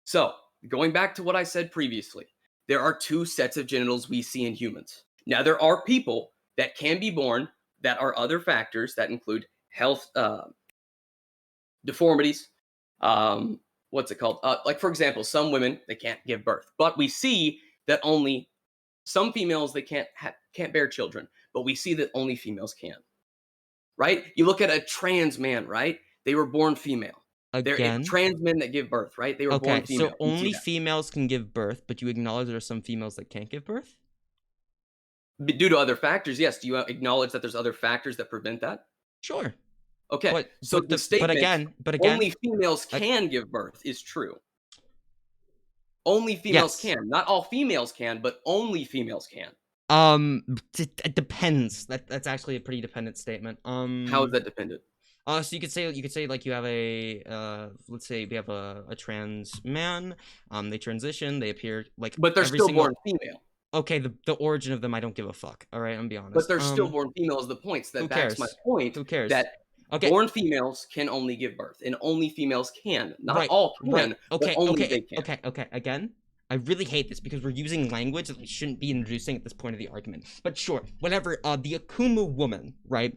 So, going back to what I said previously, there are two sets of genitals we see in humans. Now, there are people that can be born that are other factors that include health, deformities, what's it called? Like, for example, some women, they can't give birth, but we see that only some females, they can't bear children, but we see that only females can, right? You look at a trans man, right? They were born female. They're Again? trans men that give birth, right? They were born Okay, so female. We see only that. females can give birth, but you acknowledge there are some females that can't give birth? Due to other factors, yes. Do you acknowledge that there's other factors that prevent that? Sure. Okay. But So but the the but statement again, only females I- can give birth is true. Only females yes. can. Not all females can, but only females can. It depends. That's actually a pretty dependent statement. How is that dependent? So you could say like you have a let's say we have a trans man. They transition. They appear like But they're every still single. born female. Okay, the origin of them, I don't give a fuck. All right, I'm gonna be honest. But they're still born female is the point. So Who that backs my cares? point Who cares? that Okay. born females can only give birth, and only females can. Not Right, all can, right. but Okay, only okay, they can. okay. Again, I really hate this because we're using language that we shouldn't be introducing at this point of the argument. But sure, whatever. The Akumu woman, right?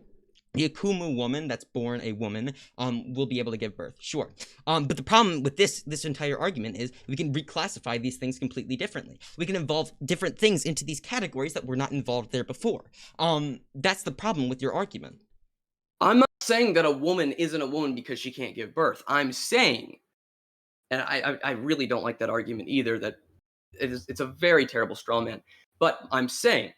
The Akumu woman that's born a woman, will be able to give birth. Sure. But the problem with this entire argument is we can reclassify these things completely differently. We can involve different things into these categories that were not involved there before. That's the problem with your argument. I'm not saying that a woman isn't a woman because she can't give birth. I'm saying, and I really don't like that argument either, that it's a very terrible straw man. But I'm saying,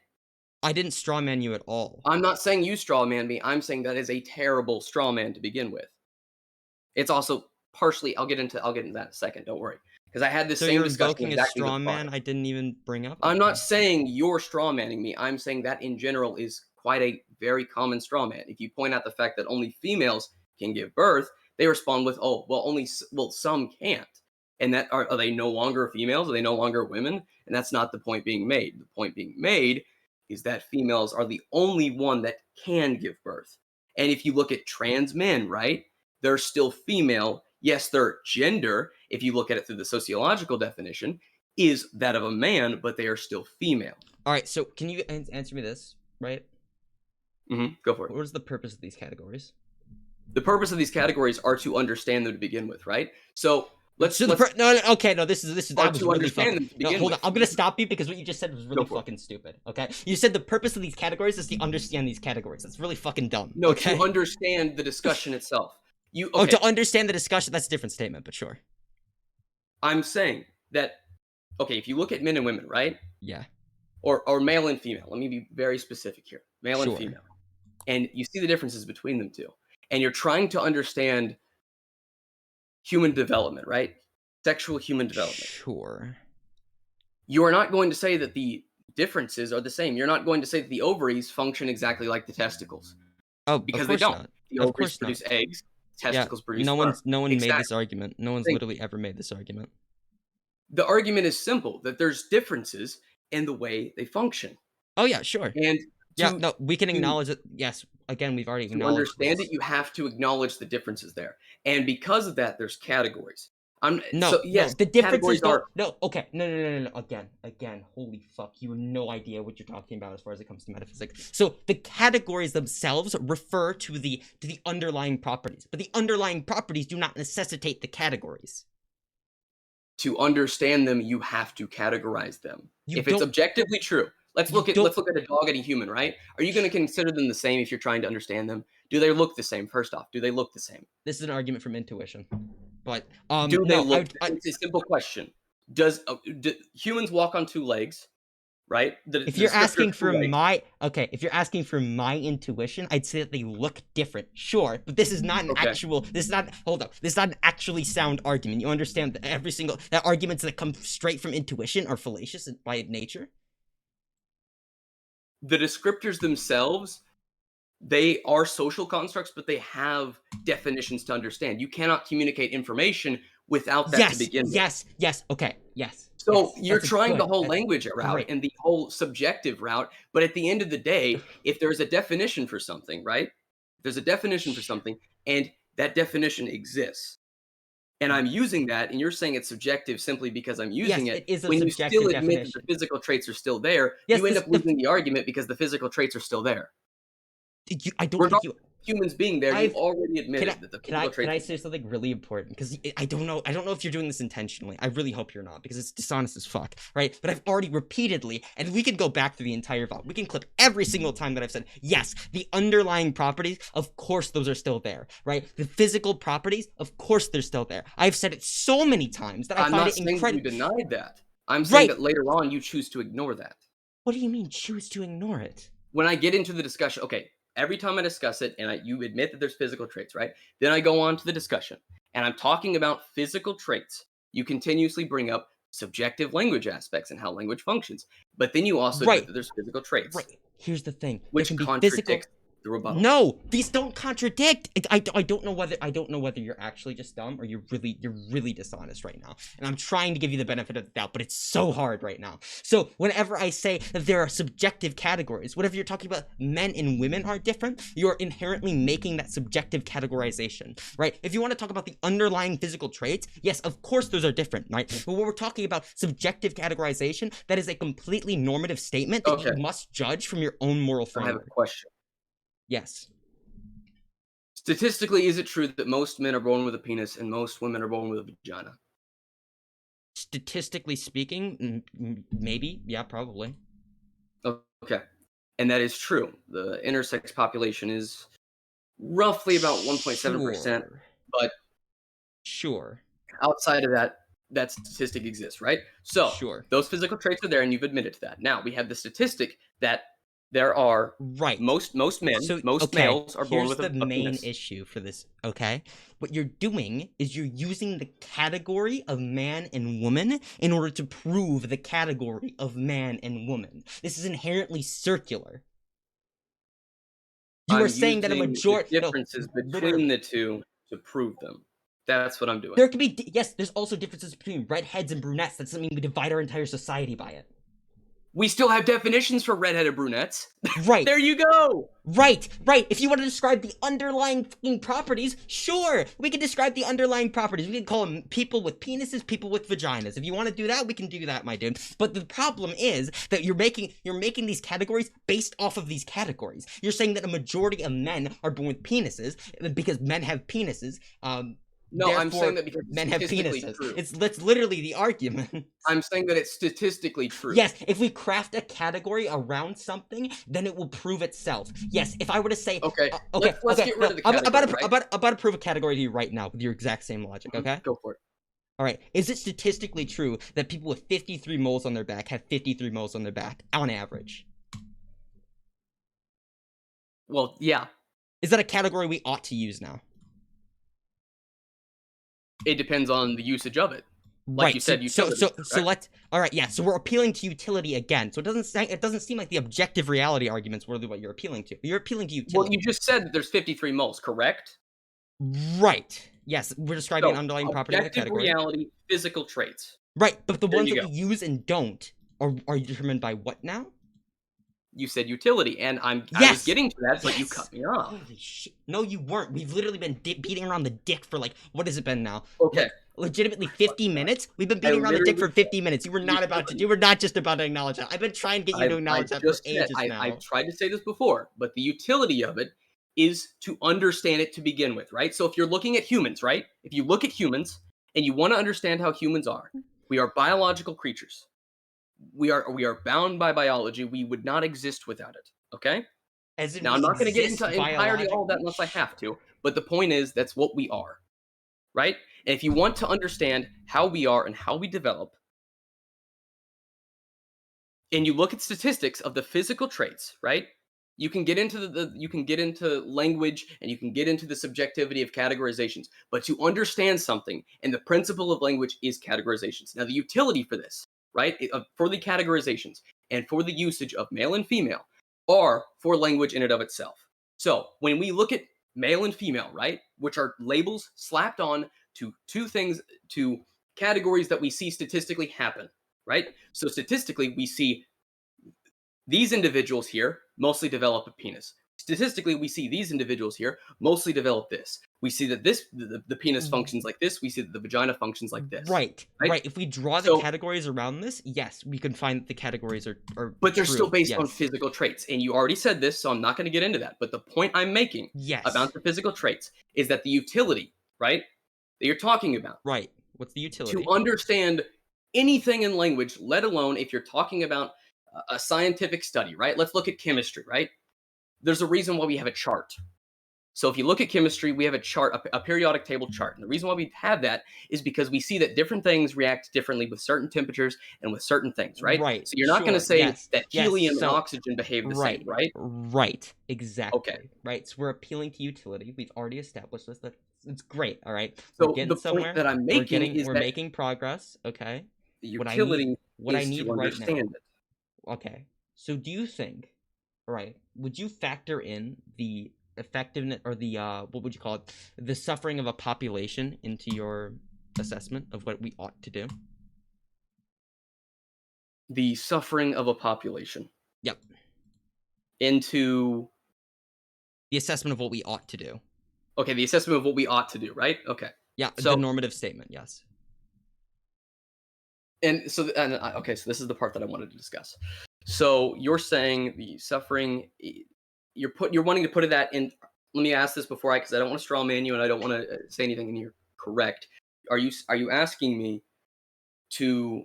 I didn't strawman you at all. I'm not saying you straw man me. I'm saying that is a terrible straw man to begin with. It's also partially, I'll get into that in a second, don't worry. Because I had this So same you're discussion invoking a exactly straw with man Pragmatic. I didn't even bring up? I'm not saying you're straw manning me. I'm saying that in general is quite a very common straw man. If you point out the fact that only females can give birth, they respond with, "Oh, well, some can't." And are they no longer females? Are they no longer women? And that's not the point being made. The point being made is that females are the only one that can give birth. And if you look at trans men, right, they're still female. Yes, their gender, if you look at it through the sociological definition, is that of a man, but they are still female. All right, so can you answer me this, right? Go for it. What is the purpose of these categories? The purpose of these categories are to understand them to begin with, right? So let's So okay, no, this is that was to really understand fucking. them to No, begin hold on, with. I'm gonna stop you because what you just said was really for it. fucking stupid. Okay, you said the purpose of these categories is to understand these categories. That's really fucking dumb. No, okay? to understand the discussion itself. Oh, to understand the discussion. That's a different statement, but sure. I'm saying that, okay, if you look at men and women, right? Yeah. Or male and female. Let me be very specific here. Male Sure. and female. And you see the differences between them two. And you're trying to understand human development, right? Sexual human development. Sure. You are not going to say that the differences are the same. You're not going to say that the ovaries function exactly like the testicles. Oh, Because of they course don't. not. The Of ovaries course produce not. eggs, testicles produce No sperm. one made Exactly. this argument. No one's Think- literally ever made this argument. The argument is simple, that there's differences in the way they function. Oh yeah, sure. And Yeah, to, no, we can to- acknowledge it. Yes, again, we've already to acknowledged understand this. it, you have to acknowledge the differences there. And because of that, there's categories. No, So yes, no, the differences categories don't. are. No, okay, no. Again, holy fuck, you have no idea what you're talking about as far as it comes to metaphysics. So the categories themselves refer to the underlying properties, but the underlying properties do not necessitate the categories. To understand them, you have to categorize them. You If it's don't- objectively true, let's you look at don't- a dog and a human, right? Are you going to consider them the same if you're trying to understand them? Do they look the same? First off, do they look the same? This is an argument from intuition, but Do they no, look? It's a simple question. Do humans walk on two legs? Right? if you're asking for if you're asking for my intuition, I'd say that they look different. Sure, but this is not an actual. This is not. Hold up. This is not an actually sound argument. You understand that that arguments that come straight from intuition are fallacious by nature. The descriptors themselves, they are social constructs, but they have definitions to understand. You cannot communicate information without that to begin with. Yes. Okay. Yes. So yes, you're that's trying good. the whole That's language route great. and the whole subjective route, but at the end of the day, if there's a definition for something, right? There's a definition for something, and that definition exists. And I'm using that, and you're saying it's subjective simply because I'm using Yes, it. it is a when you subjective still admit that definition. the physical traits are still there, Yes, you end this- up losing the argument because the physical traits are still there. I don't think you. Humans being there, I've- you already admitted Can I, that the can physical I traits. say something really important? Because I don't know if you're doing this intentionally. I really hope you're not, because it's dishonest as fuck, right? But I've already repeatedly, and we can go back through the entire VOD. We can clip every single time that I've said, yes, the underlying properties, of course those are still there, right? The physical properties, of course they're still there. I've said it so many times that I I'm find not it saying that you incredible. denied that. I'm saying Right. that later on you choose to ignore that. What do you mean choose to ignore it? When I get into the discussion, okay, every time I discuss it and you admit that there's physical traits, right? Then I go on to the discussion and I'm talking about physical traits. You continuously bring up subjective language aspects and how language functions. But then you also admit Right. that there's physical traits, Right. Here's the thing. which there can be contradicts physical. the rebuttal. No, these don't contradict. I don't know whether you're actually just dumb or you're really dishonest right now. And I'm trying to give you the benefit of the doubt, but it's so hard right now. So whenever I say that there are subjective categories, whatever you're talking about, men and women are different, you're inherently making that subjective categorization, right? If you want to talk about the underlying physical traits, yes, of course those are different, right? But when we're talking about subjective categorization, that is a completely normative statement that you must judge from your own moral I have a framework. question. Yes. Statistically, is it true that most men are born with a penis and most women are born with a vagina? Statistically speaking, maybe. Yeah, probably. Okay. And that is true. The intersex population is roughly about 1.7%. Sure. But Sure. outside of that, that statistic exists, right? So Sure. those physical traits are there, and you've admitted to that. Now we have the statistic that there are Right. most men, So, most okay, males are born here's with the a main penis. issue for this, okay? What you're doing is you're using the category of man and woman in order to prove the category of man and woman. This is inherently circular. You I'm are saying that a using majority... the differences between the two to prove them. That's what I'm doing. There could be... Yes, there's also differences between redheads and brunettes. That doesn't mean we divide our entire society by it. We still have definitions for redheaded brunettes. Right. There you go. Right. If you want to describe the underlying fucking properties, sure, we can describe the underlying properties. We can call them people with penises, people with vaginas. If you want to do that, we can do that, my dude. But the problem is that you're making these categories based off of these categories. You're saying that a majority of men are born with penises because men have penises. No, I'm saying that because men have statistically penises. true. That's literally the argument. I'm saying that it's statistically true. Yes, if we craft a category around something, then it will prove itself. Yes, if I were to say, Okay, okay, let's get rid of the I'm category, about to prove a category to you right now with your exact same logic. Okay, Go for it. all right. Is it statistically true that people with 53 moles on their back have 53 moles on their back on average? Well, yeah. Is that a category we ought to use now? It depends on the usage of it. Like Right. you said, so utility, let's. All right. Yeah. So we're appealing to utility again. So it doesn't seem like the objective reality argument's really what you're appealing to. You're appealing to utility. Well, you just said that there's 53 moles, correct? Right. Yes, we're describing an underlying property of the objective category. reality, physical traits. Right, but the There ones you that we use and don't are determined by what now? You said utility, and I was Yes! getting to that, but you Yes! cut me off. Holy shit! No, you weren't. We've literally been beating around the dick for like what has it been now? Okay. Legitimately 50 minutes. We've been beating around the dick for 50 minutes. You were not just about to acknowledge that. I've been trying to get you to acknowledge that for ages now. I tried to say this before, but the utility of it is to understand it to begin with, right? So if you're looking at humans, right? If you look at humans and you want to understand how humans are, we are biological creatures. We are bound by biology. We would not exist without it. Okay? As in Now we I'm not going to get exist into entirety all of that unless I have to, but the point is that's what we are. Right? And if you want to understand how we are and how we develop, and you look at statistics of the physical traits, right? You can get into you can get into language and you can get into the subjectivity of categorizations, but to understand something, and the principle of language is categorizations. Now, the utility for this, right, for the categorizations and for the usage of male and female are for language in and of itself. So when we look at male and female, right, which are labels slapped on to two things, to categories that we see statistically happen, right? So statistically, we see these individuals here mostly develop a penis. Statistically, we see these individuals here mostly develop this. We see that the penis functions like this. We see that the vagina functions like this. Right. If we draw the categories around this, yes, we can find that the categories are but they're true. still based on physical traits. And you already said this, so I'm not going to get into that. But the point I'm making about the physical traits is that the utility, right, that you're talking about. Right. What's the utility? To understand anything in language, let alone if you're talking about a scientific study, right? Let's look at chemistry, right? There's a reason why we have a chart. So if you look at chemistry, we have a chart, a periodic table chart. And the reason why we have that is because we see that different things react differently with certain temperatures and with certain things, right? Right. So you're not going to say that helium and oxygen behave the right, same, right? Right. Exactly. Okay. Right. So we're appealing to utility. We've already established this. It's great. All right. So we're getting the somewhere. point that I'm making is we're that making progress. Okay. the utility what I is need to right understand now. it. Okay. So do you think, right, would you factor in the effectiveness or the what would you call it, the suffering of a population into your assessment of what we ought to do? The suffering of a population. Yep. Into the assessment of what we ought to do. Okay, the assessment of what we ought to do, right? Okay. Yeah, so, the normative statement, yes. And so okay, so this is the part that I wanted to discuss. So you're saying the suffering, you're wanting to put that in. Let me ask this before because I don't want to straw man you and I don't want to say anything and you're correct. Are you asking me to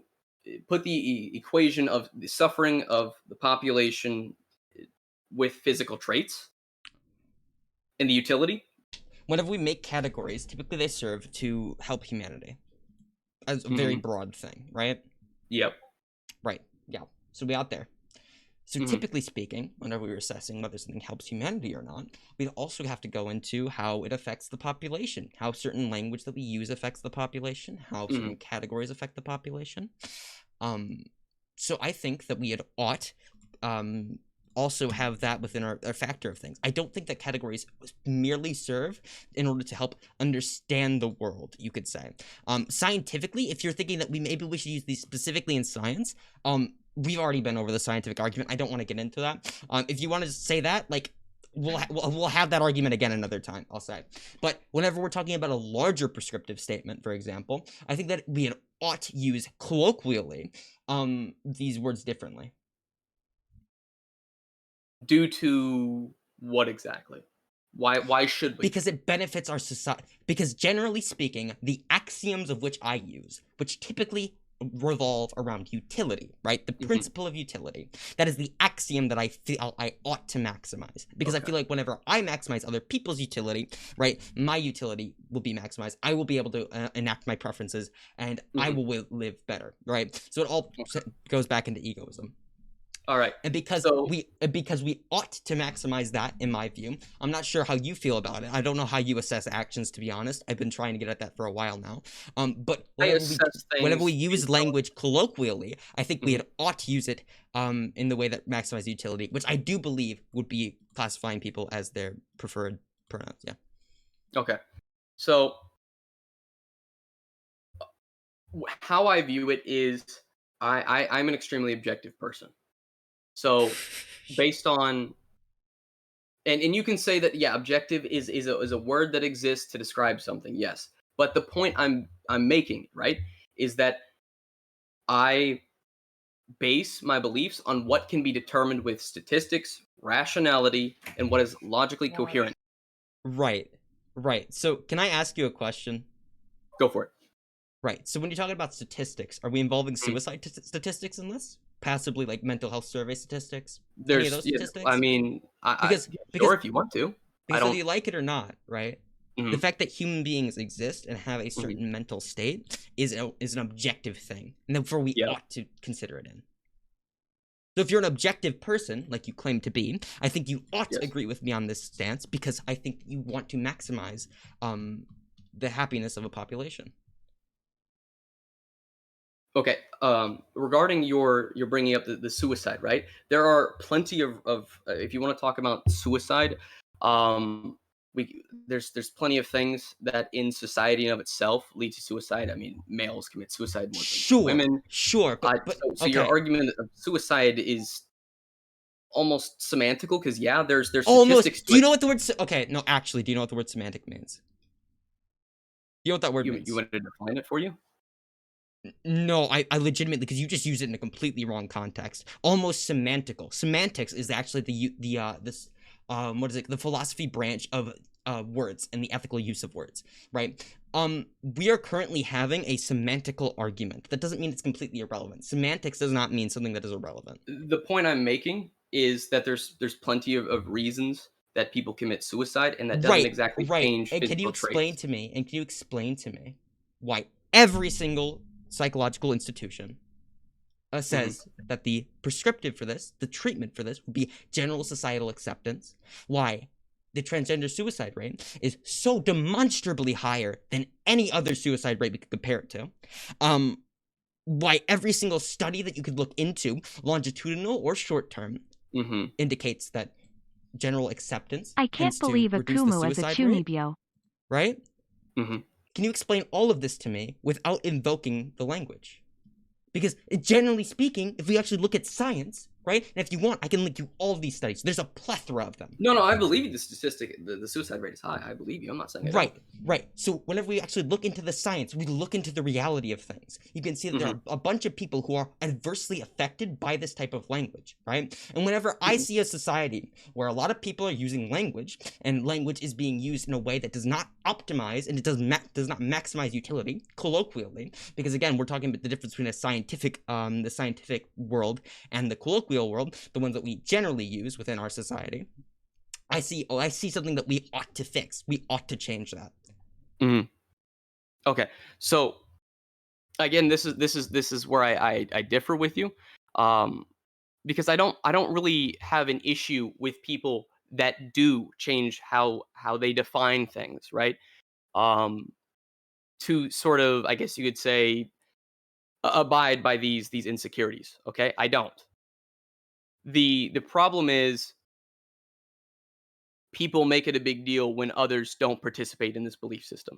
put the equation of the suffering of the population with physical traits and the utility? Whenever we make categories, typically they serve to help humanity. As a very broad thing, right? Yep. Right. Yeah. So we out there. So typically speaking, whenever we're assessing whether something helps humanity or not, we also have to go into how it affects the population, how certain language that we use affects the population, how certain categories affect the population. So I think that we ought also have that within our factor of things. I don't think that categories merely serve in order to help understand the world, you could say. Scientifically, if you're thinking that maybe we should use these specifically in science, we've already been over the scientific argument. I don't want to get into that. If you want to say that, like, we'll have that argument again another time, I'll say. But whenever we're talking about a larger prescriptive statement, for example, I think that we ought to use colloquially these words differently. Due to what exactly? Why should we? Because it benefits our society. Because generally speaking, the axioms of which I use, which typically revolve around utility, right? The principle of utility. That is the axiom that I feel I ought to maximize. Because I feel like whenever I maximize other people's utility, right, my utility will be maximized. I will be able to enact my preferences, and I will live better, right? So it all goes back into egoism. All right. And because we ought to maximize that, in my view. I'm not sure how you feel about it. I don't know how you assess actions, to be honest. I've been trying to get at that for a while now. But whenever we use language colloquially, I think we ought to use it in the way that maximizes utility, which I do believe would be classifying people as their preferred pronouns. Yeah. Okay. So how I view it is I'm an extremely objective person. So based on and you can say that, yeah, objective is a word that exists to describe something, yes. But the point I'm making, right, is that I base my beliefs on what can be determined with statistics, rationality, and what is logically coherent. Right. So can I ask you a question? Go for it. Right. So when you're talking about statistics, are we involving suicide statistics in this? Possibly like mental health survey statistics? Any of those statistics? I mean, because sure, if you want to. Because whether you like it or not, right? Mhm. The fact that human beings exist and have a certain mental state is an objective thing, and therefore we ought to consider it in. So if you're an objective person, like you claim to be, I think you ought to agree with me on this stance, because I think you want to maximize the happiness of a population. Okay. Regarding you're bringing up the suicide, right? There are plenty of if you want to talk about suicide, there's plenty of things that in society in of itself lead to suicide. I mean, males commit suicide more than women. Sure, but so your argument of suicide is almost semantical, because there's statistics. Do you know what the word? Okay, no, actually, do you know what the word semantic means? You know what that word means? You want to define it for you? No, I legitimately, because you just use it in a completely wrong context. Almost semantical. Semantics is actually the philosophy branch of words and the ethical use of words, right? We are currently having a semantical argument. That doesn't mean it's completely irrelevant. Semantics does not mean something that is irrelevant. The point I'm making is that there's plenty of reasons that people commit suicide, and that doesn't exactly change and physical can you explain traits. to me why every single psychological institution says that the prescriptive for this, the treatment for this, would be general societal acceptance? Why the transgender suicide rate is so demonstrably higher than any other suicide rate we could compare it to? Why every single study that you could look into, longitudinal or short term, indicates that general acceptance I can't believe Akumu as a Chunibyo. Right? Can you explain all of this to me without invoking the language? Because generally speaking, if we actually look at science, right? And if you want, I can link you all of these studies. There's a plethora of them. No, I believe you. The statistic, the suicide rate is high. I believe you. I'm not saying it. Right. So whenever we actually look into the science, we look into the reality of things. You can see that there are a bunch of people who are adversely affected by this type of language, right? And whenever I see a society where a lot of people are using language, and language is being used in a way that does not optimize and it does not maximize utility, colloquially, because again, we're talking about the difference between the scientific world and the colloquial world, the ones that we generally use within our society. I see something that we ought to fix. We ought to change that. Okay, so again, this is where I differ with you, because I don't really have an issue with people that do change how they define things, right? To sort of, I guess you could say, abide by these insecurities. Okay, I don't. The problem is people make it a big deal when others don't participate in this belief system.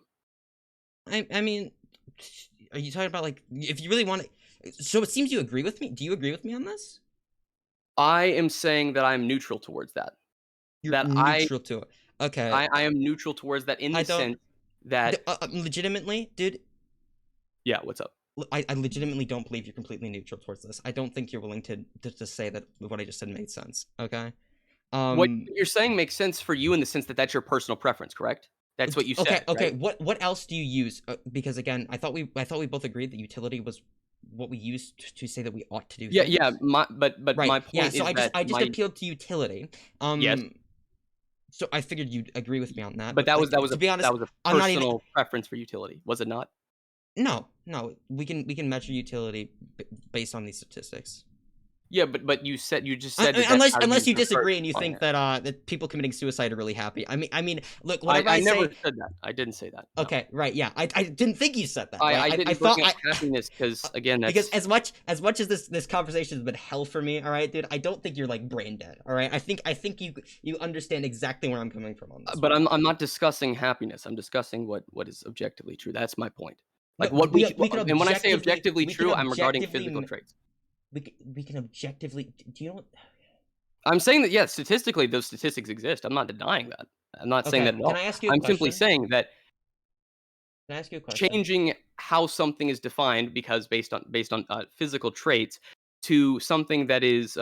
I mean, are you talking about, like, if you really want to, So it seems you agree with me. Do you agree with me on this? I am saying that I'm neutral towards that. You're That neutral to it. Okay. I am neutral towards that in I the don't. sense that Legitimately, dude. yeah, what's up? I legitimately don't believe you're completely neutral towards this. I don't think you're willing to say that what I just said made sense. Okay. What you're saying makes sense for you in the sense that that's your personal preference, correct? That's what you said, Okay. right? What else do you use? Because again, I thought we both agreed that utility was what we used to say that we ought to do Yeah, things. yeah. But Right. my Yeah. point So is that I just my appealed to utility. yes, So I figured you'd agree with me on that. but But like, to be honest, that was a I'm not even. personal preference for utility, was it not? No. We can measure utility based on these statistics. Yeah, but you just said that that's how Unless you you prefer to disagree and you define think it. that people committing suicide are really happy. I mean, look, whatever I I never say. said that. I didn't say that. No. Okay, right, yeah. I didn't think you said that, right? I I didn't bring thought up I happiness because again, because that's as much as this conversation has been hell for me, all right, dude. I don't think you're like brain dead, all right. I think you understand exactly where I'm coming from on this. but One. I'm not discussing happiness. I'm discussing what is objectively true. That's my point. No, Like what we can and when I say objectively we can true, I'm regarding objectively physical traits. we can objectively. Do you know what? I'm saying that yes, statistically those statistics exist. I'm not denying that. I'm not saying Okay, that at can all. I ask you a I'm simply question? saying that Can I ask you a question? changing how something is defined because based on physical traits to something that is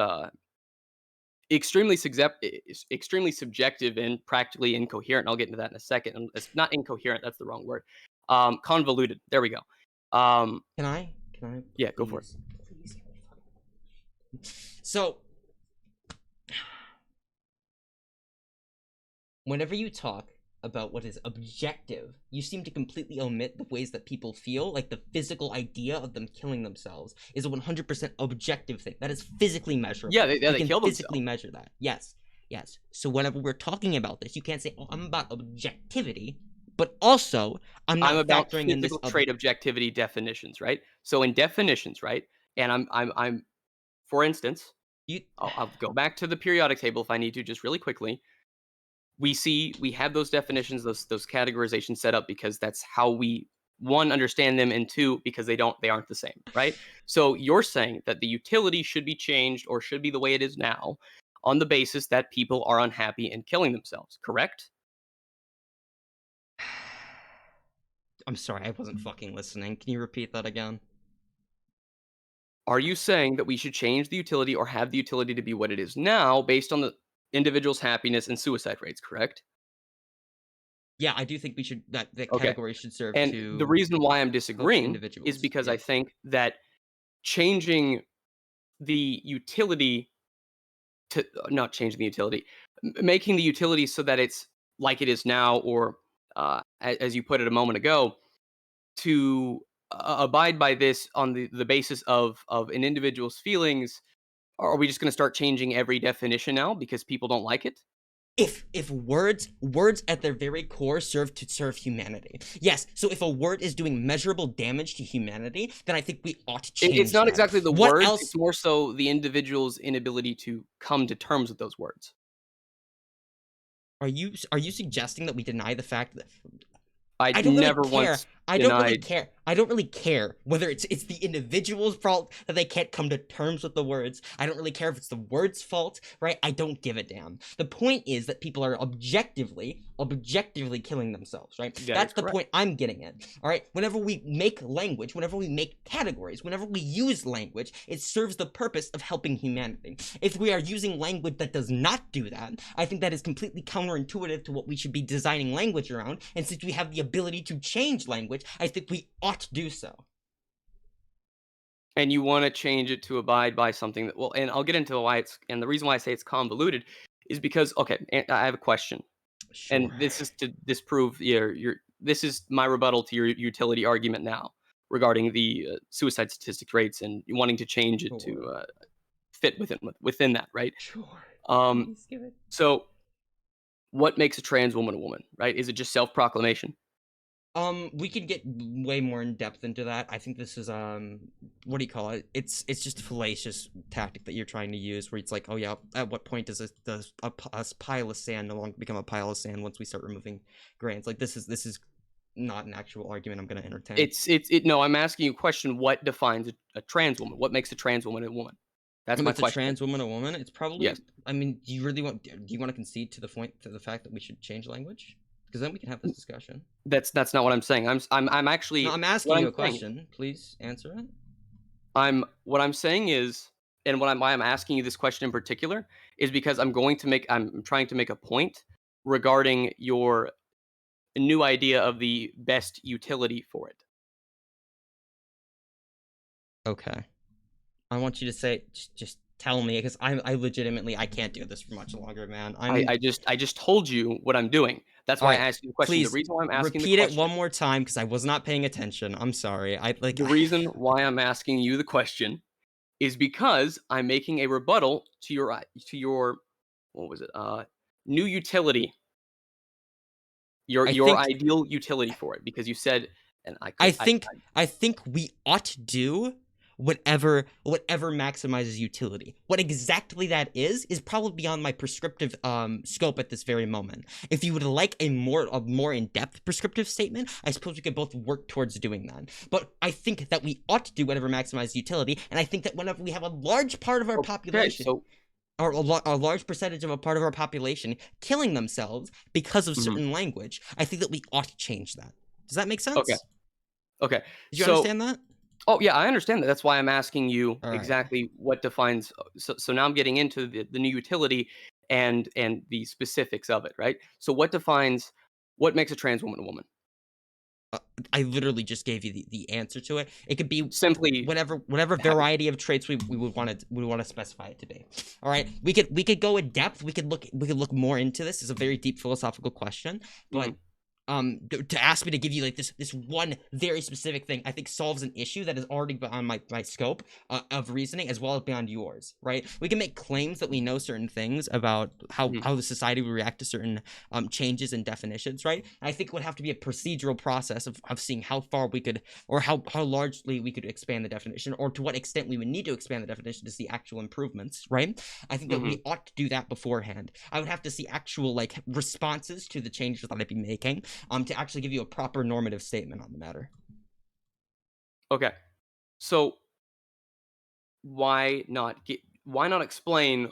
extremely subjective and practically incoherent. I'll get into that in a second. It's not incoherent. That's the wrong word. Convoluted. There we go. Can I? Can I? Yeah, go for it. Please. So, whenever you talk about what is objective, you seem to completely omit the ways that people feel, like the physical idea of them killing themselves is a 100% objective thing. That is physically measurable. Yeah, they you can kill physically themselves. measure that. Yes. So whenever we're talking about this, you can't say, "Oh, I'm about objectivity," but also I'm I'm not about factoring in this. physical trait objectivity definitions, right? So in definitions, right? And I'm for instance, You. I'll go back to the periodic table if I need to, just really quickly. We have those definitions, those categorizations set up because that's how we one understand them and two because they aren't the same, right? So you're saying that the utility should be changed or should be the way it is now on the basis that people are unhappy and killing themselves, correct? I'm sorry, I wasn't fucking listening. Can you repeat that again? Are you saying that we should change the utility or have the utility to be what it is now based on the individual's happiness and suicide rates, correct? Yeah, I do think we should that Okay. category should serve And the to reason why I'm coach disagreeing is individuals. because Yeah. I think that changing the utility to not changing the utility, making the utility so that it's like it is now, or as you put it a moment ago, to abide by this on the basis of an individual's feelings. Are we just going to start changing every definition now because people don't like it? If words at their very core serve to serve humanity. Yes, so if a word is doing measurable damage to humanity, then I think we ought to change It's not that. exactly the What words; else it's more so the individual's inability to come to terms with those words. are you suggesting that we deny the fact that I I don't really never care. once denied. I don't really care whether it's the individual's fault that they can't come to terms with the words. I don't really care if it's the word's fault, right? I don't give a damn. The point is that people are objectively killing themselves, right? That That's is the correct. point I'm getting at. All right? Whenever we make language, whenever we make categories, whenever we use language, it serves the purpose of helping humanity. If we are using language that does not do that, I think that is completely counterintuitive to what we should be designing language around. And since we have the ability to change language, I think we ought to do so. And you want to change it to abide by something that and I'll get into why the reason why I say it's convoluted is because okay, I have a question. Sure. And this is to disprove your this is my rebuttal to your utility argument now regarding the suicide statistic rates and wanting to change it to Sure. fit within that, right? Sure. Um, Please give it. so what makes a trans woman a woman, right? Is it just self-proclamation? We could get way more in depth into that. I think this is what do you call it? It's just a fallacious tactic that you're trying to use, where it's like, oh yeah, at what point does a pile of sand no longer become a pile of sand once we start removing grains? Like this is not an actual argument I'm going to entertain. No, I'm asking you a question. What defines a trans woman? What makes a trans woman a woman? That's What my makes a question. trans woman a woman? It's probably. Yes. I mean, do you want to concede to the fact that we should change language? Because then we can have this discussion. That's not what I'm saying. I'm actually. No, I'm asking you a question. Please answer it. What I'm saying is, and why I'm asking you this question in particular is because I'm trying to make a point regarding your new idea of the best utility for it. Okay. I want you to say, just tell me, because I legitimately, I can't do this for much longer, man. I just told you what I'm doing. That's why I asked you the question. Please, the reason why I'm asking repeat the it question, one more time, because I was not paying attention. I'm sorry. the reason why I'm asking you the question is because I'm making a rebuttal to your what was it? New utility. Your ideal utility for it, because you said, and I think we ought to do whatever maximizes utility. What exactly that is probably beyond my prescriptive scope at this very moment. If you would like a more in-depth prescriptive statement, I suppose we could both work towards doing that. But I think that we ought to do whatever maximizes utility, and I think that whenever we have a large part of our population, or a large percentage of a part of our population killing themselves because of certain language, I think that we ought to change that. Does that make sense? Okay. Did you understand that? Oh yeah, I understand that. That's why I'm asking you All right. exactly what defines. So now I'm getting into the new utility and the specifics of it, right? So what makes a trans woman a woman? I literally just gave you the answer to it. It could be Simply whatever variety of traits we would want to specify it to be. All right, we could go in depth. We could look more into this. It's a very deep philosophical question, but to ask me to give you like this one very specific thing, I think solves an issue that is already beyond my scope of reasoning, as well as beyond yours, right? We can make claims that we know certain things about how the society will react to certain changes in definitions, right? And I think it would have to be a procedural process of seeing how far we could, or how largely we could expand the definition, or to what extent we would need to expand the definition to see actual improvements, right? I think that we ought to do that beforehand. I would have to see actual like responses to the changes that I'd be making, to actually give you a proper normative statement on the matter. Okay, so why not explain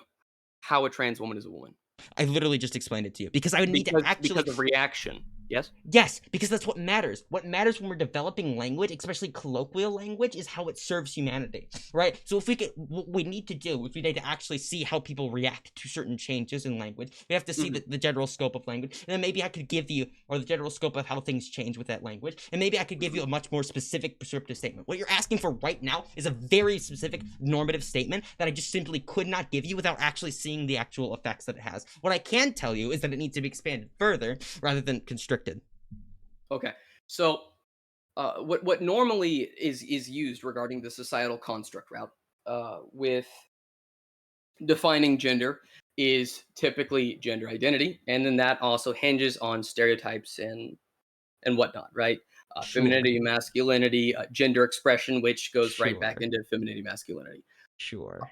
how a trans woman is a woman? I literally just explained it to you because I would need to actually because of reaction. Yes? Yes, because that's what matters. What matters when we're developing language, especially colloquial language, is how it serves humanity, right? So what we need to actually see how people react to certain changes in language, we have to see the general scope of language, and then maybe I could give you, or the general scope of how things change with that language, and maybe I could give you a much more specific prescriptive statement. What you're asking for right now is a very specific normative statement that I just simply could not give you without actually seeing the actual effects that it has. What I can tell you is that it needs to be expanded further rather than constricted. Okay, so what normally is used regarding the societal construct route with defining gender is typically gender identity, and then that also hinges on stereotypes and whatnot, right? Femininity, masculinity, gender expression, which goes right back into femininity, masculinity. Sure.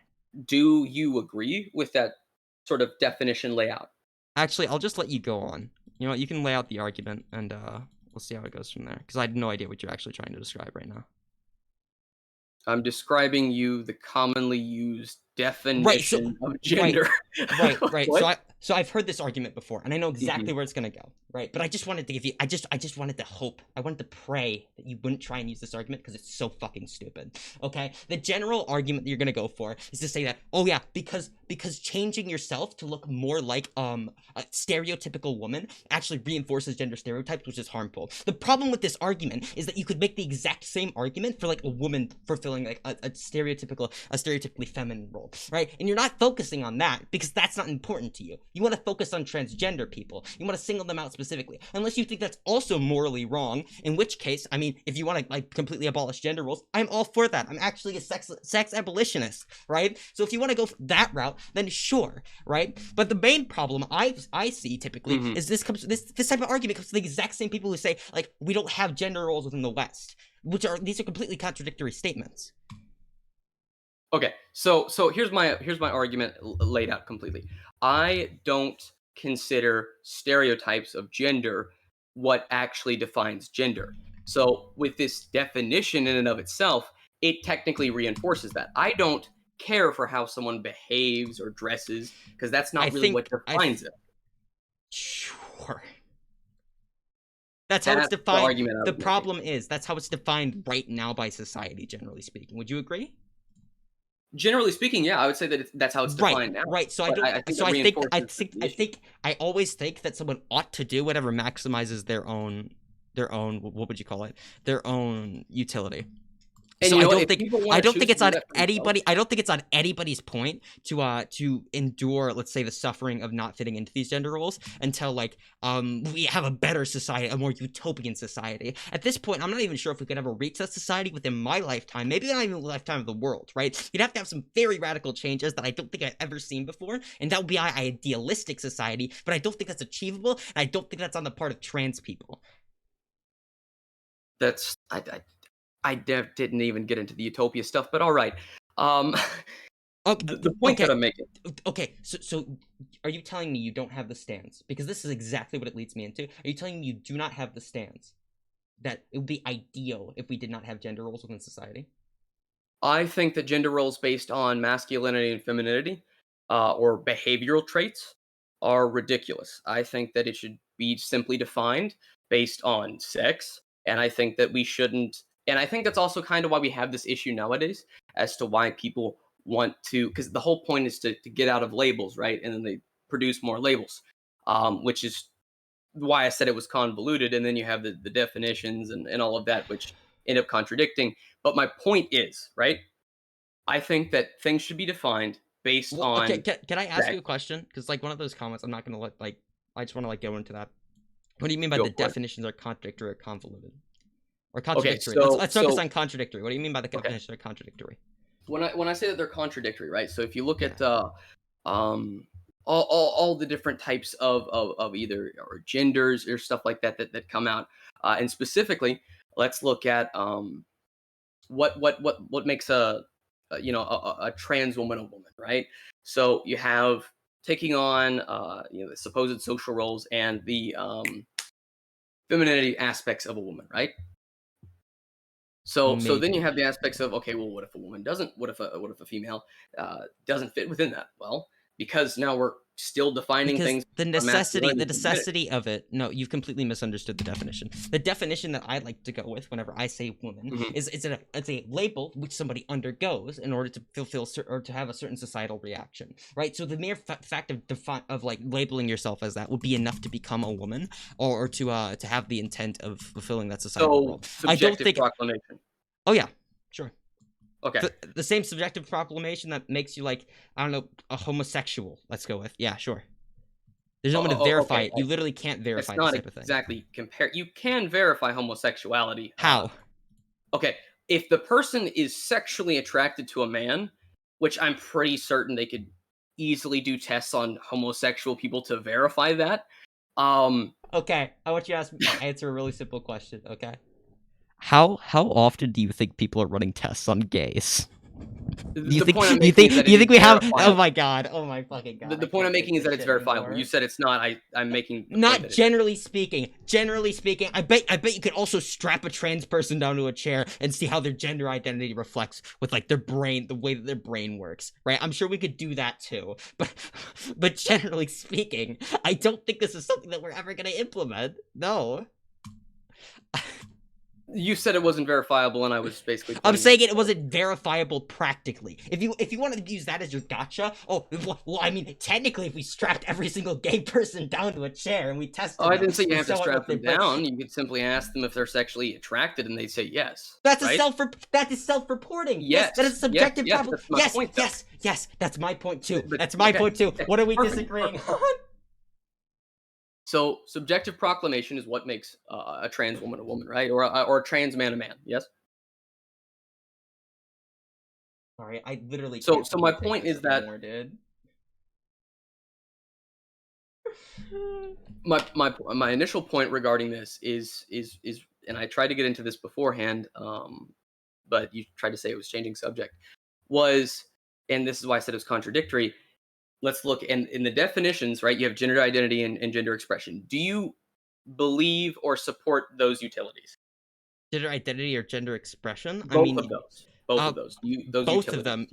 Do you agree with that sort of definition layout? Actually, I'll just let you go on. You know what? You can lay out the argument, and we'll see how it goes from there. Because I have no idea what you're actually trying to describe right now. I'm describing you the commonly used definition of gender. Right. So I've heard this argument before, and I know exactly where it's gonna go. Right, but I just wanted to give you. I just wanted to hope. I wanted to pray that you wouldn't try and use this argument because it's so fucking stupid. Okay, the general argument that you're gonna go for is to say that, oh yeah, because changing yourself to look more like a stereotypical woman actually reinforces gender stereotypes, which is harmful. The problem with this argument is that you could make the exact same argument for like a woman fulfilling like a stereotypically feminine role, right? And you're not focusing on that because that's not important to you. You want to focus on transgender people. You want to single them out specifically, unless you think that's also morally wrong, in which case, I mean, if you want to like completely abolish gender roles, I'm all for that. I'm actually a sex abolitionist, right? So if you want to go that route, then sure, right? But the main problem I see typically is this type of argument comes to the exact same people who say like we don't have gender roles within the West, these are completely contradictory statements. Okay, so here's my argument laid out completely. I don't consider stereotypes of gender what actually defines gender. So with this definition in and of itself, it technically reinforces that. I don't care for how someone behaves or dresses because that's I not really what think defines it. Sure. That's how it's That's the defined. argument I The was making. problem is that's how it's defined right now by society, generally speaking. Would you agree? Generally speaking, yeah, I would say that that's how it's defined now. Right. So But I think it reinforces the issue. I always think that someone ought to do whatever maximizes their own what would you call it? Their own utility. And So you know, I if don't people think wanna choose it's to do on that for themselves- anybody. I don't think it's on anybody's point to endure, let's say, the suffering of not fitting into these gender roles until like we have a better society, a more utopian society. At this point, I'm not even sure if we could ever reach that society within my lifetime. Maybe not even the lifetime of the world. Right? You'd have to have some very radical changes that I don't think I've ever seen before, and that would be an idealistic society. But I don't think that's achievable, and I don't think that's on the part of trans people. That's I didn't even get into the utopia stuff, but all right. The point that I'm making. Okay, so are you telling me you don't have the stance? Because this is exactly what it leads me into. Are you telling me you do not have the stance that it would be ideal if we did not have gender roles within society? I think that gender roles based on masculinity and femininity, or behavioral traits, are ridiculous. I think that it should be simply defined based on sex, and I think that we shouldn't. And I think that's also kind of why we have this issue nowadays as to why people want to, because the whole point is to get out of labels, right? And then they produce more labels, which is why I said it was convoluted. And then you have the definitions and all of that, which end up contradicting. But my point is, right? I think that things should be defined based on. Okay, can I ask sex. you a question? Because like one of those comments, I'm not gonna let like I just want to like go into that. What do you mean by Go the for it. definitions are contradictory or convoluted? Or contradictory. Let's focus on contradictory. What do you mean by the definition of contradictory? When I say that they're contradictory, right? So if you look at all the different types of either or genders or stuff like that come out, and specifically, let's look at what makes a trans woman a woman, right? So you have taking on the supposed social roles and the femininity aspects of a woman, right? So then you have the aspects of, okay, well, what if a woman doesn't? What if a female doesn't fit within that? Well, because now we're still defining Because things. the on necessity masculinity and femininity. of it. No, you've completely misunderstood the definition. The definition that I like to go with whenever I say woman is it's a label which somebody undergoes in order to fulfill or to have a certain societal reaction, right? So the mere fact of like labeling yourself as that would be enough to become a woman or to have the intent of fulfilling that societal role. I don't think. Proclamation. Oh yeah, sure. Okay. The same subjective proclamation that makes you like, I don't know, a homosexual. Let's go with. Yeah, sure. There's no one to verify it. You literally can't verify It's not this type of thing. exactly compare. You can verify homosexuality. How? Okay, if the person is sexually attracted to a man, which I'm pretty certain they could easily do tests on homosexual people to verify that. Okay, I want you to answer a really simple question. Okay. How often do you think people are running tests on gays? You think we have? Oh my god! Oh my fucking god! The point I'm making is that it's verifiable. You said it's not. I'm making. Not generally speaking. Generally speaking, I bet you could also strap a trans person down to a chair and see how their gender identity reflects with like their brain, the way that their brain works, right? I'm sure we could do that too. But generally speaking, I don't think this is something that we're ever gonna implement. No. You said it wasn't verifiable, and I was basically. I'm saying it wasn't verifiable practically. If you wanted to use that as your gotcha, well, I mean, technically, if we strapped every single gay person down to a chair and we tested. Oh, I didn't say you have to strap them down. You could simply ask them if they're sexually attracted, and they'd say yes. That is self-reporting. Yes, that is a subjective problem. Yes, that's my point too. That's my point too. What are we disagreeing on? So subjective proclamation is what makes a trans woman a woman, right? Or a trans man a man. Yes. Sorry, I literally. So my point is that. My initial point regarding this is, and I tried to get into this beforehand, but you tried to say it was changing subject. And this is why I said it was contradictory. Let's look in the definitions, right? You have gender identity and gender expression. Do you believe or support those utilities. Gender identity or gender expression? I Both mean, of those. Both uh, of those. Those both of utilities. them.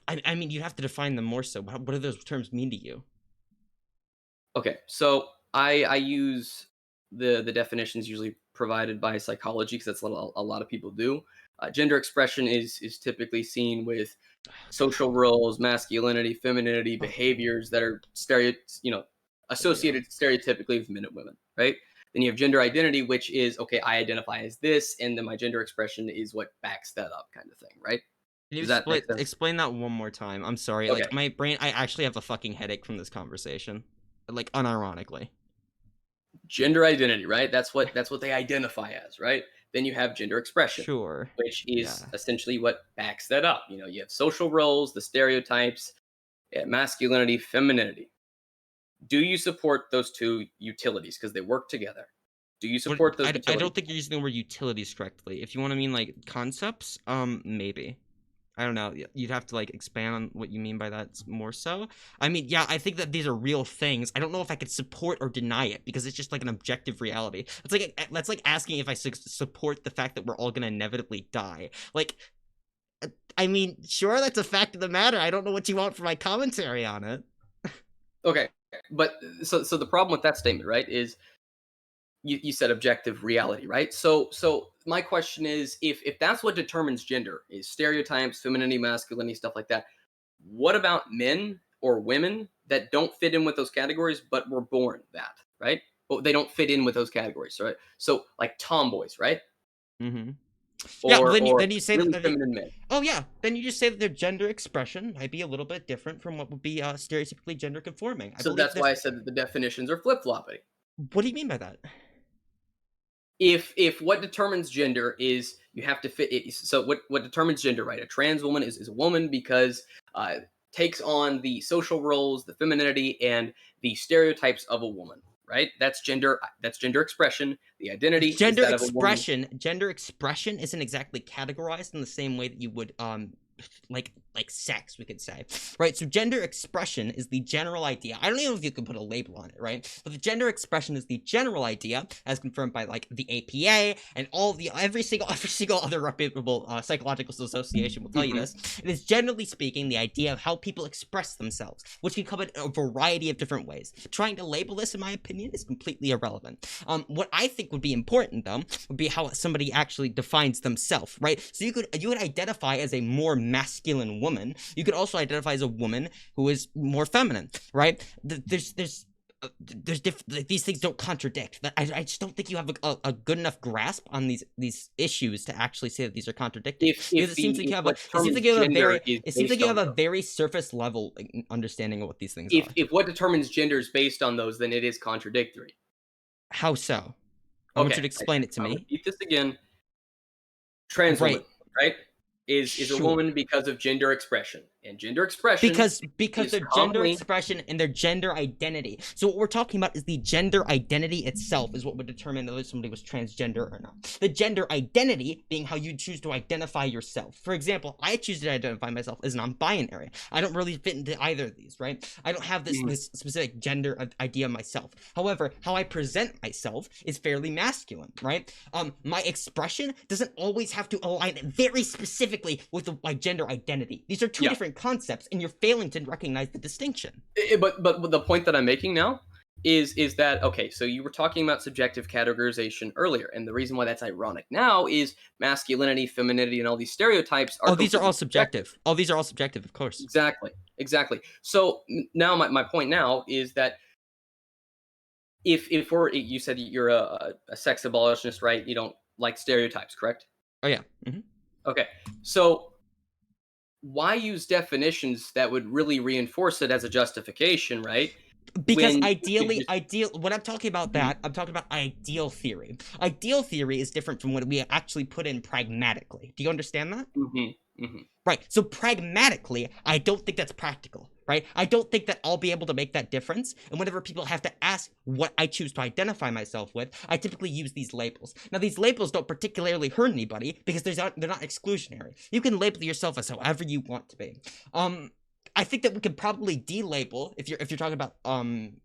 I mean, you have to define them more so. What do those terms mean to you? Okay, so I use the definitions usually provided by psychology because that's what a lot of people do. Gender expression is typically seen with social roles, masculinity, femininity, Oh, behaviors that are here we go. associated stereotypically with men and women, right? Then you have gender identity, which is okay, I identify as this, and then my gender expression is what backs that up, kind of thing, right? Can you Does that make sense? explain that one more time? I'm sorry. Okay, Like my brain, I actually have a fucking headache from this conversation. Like unironically. gender identity, right? That's what they identify as, right? Then you have gender expression, Sure. which Yeah. is essentially what backs that up. You have social roles, the stereotypes, masculinity, femininity. Do you support those two utilities because they work together? Do you What support those I utilities? don't think you're using the word utilities correctly. If you want to mean like concepts, maybe. I don't know. You'd have to like expand on what you mean by that more so. I mean, yeah, I think that these are real things. I don't know if I could support or deny it because it's just like an objective reality. It's like that's like asking if I support the fact that we're all gonna inevitably die. Like, I mean, sure, that's a fact of the matter. I don't know what you want for my commentary on it. Okay, but so the problem with that statement, right, is you said objective reality, right? So my question is, if that's what determines gender is stereotypes, femininity, masculinity, stuff like that, what about men or women that don't fit in with those categories but were born that, right? But they don't fit in with those categories, right? So like tomboys, right? Mm-hmm. Yeah, well, Or then you say really that. feminine men. Oh yeah, then you just say that their gender expression might be a little bit different from what would be stereotypically gender conforming. I So believe that's there's. why I said that the definitions are flip flopping. What do you mean by that? If what determines gender is you have to fit it, so what determines gender, right? A trans woman is a woman because takes on the social roles, the femininity, and the stereotypes of a woman, right? That's gender expression. The identity is that of a woman. Gender expression isn't exactly categorized in the same way that you would like sex, we could say, right? So gender expression is the general idea. I don't even know if you can put a label on it, right? But the gender expression is the general idea as confirmed by like the APA and all the every single other reputable psychological association will tell you Mhm. this. It is generally speaking the idea of how people express themselves, which can come in a variety of different ways. Trying to label this, in my opinion, is completely irrelevant. What I think would be important though would be how somebody actually defines themselves, right? So you would identify as a more masculine woman. You could also identify as a woman who is more feminine, right? These things don't contradict. I just don't think you have a good enough grasp on these issues to actually say that these are contradicting. Because If what determines gender is it seems like based you on have a those, very surface level understanding of what these things if are. if what determines gender is based on those, then it is contradictory. How so? I want Okay, you to explain it to I'll me. repeat this again. Trans woman, Right. right, is a Sure. woman because of gender expression, and gender expression Because is their gender commonly expression and their gender identity. So what we're talking about is the gender identity itself is what would determine whether somebody was transgender or not. The gender identity being how you choose to identify yourself. For example, I choose to identify myself as non-binary. I don't really fit into either of these, right? I don't have this specific gender idea myself. However, how I present myself is fairly masculine, right? My expression doesn't always have to align very specifically with my gender identity. These are two yeah. different concepts, and you're failing to recognize the distinction. But the point that I'm making now is that okay? So you were talking about subjective categorization earlier, and the reason why that's ironic now is masculinity, femininity, and all these stereotypes are Oh, these are completely all subjective. subjective. Oh, these are all subjective, of course. Exactly. So now my point now is that if we're you said you're a sex abolitionist, right? You don't like stereotypes, correct? Oh yeah. Okay. So why use definitions that would really reinforce it as a justification, right? Because When you could ideally, just ideal. When I'm talking about Mhm, that, I'm talking about ideal theory. Ideal theory is different from what we actually put in pragmatically. Do you understand that? mhm, mhm. Right. So pragmatically, I don't think that's practical, right? I don't think that I'll be able to make that difference. And whenever people have to ask what I choose to identify myself with, I typically use these labels. Now, these labels don't particularly hurt anybody because they're not exclusionary. You can label yourself as however you want to be. I think that we could probably delabel, if you're talking about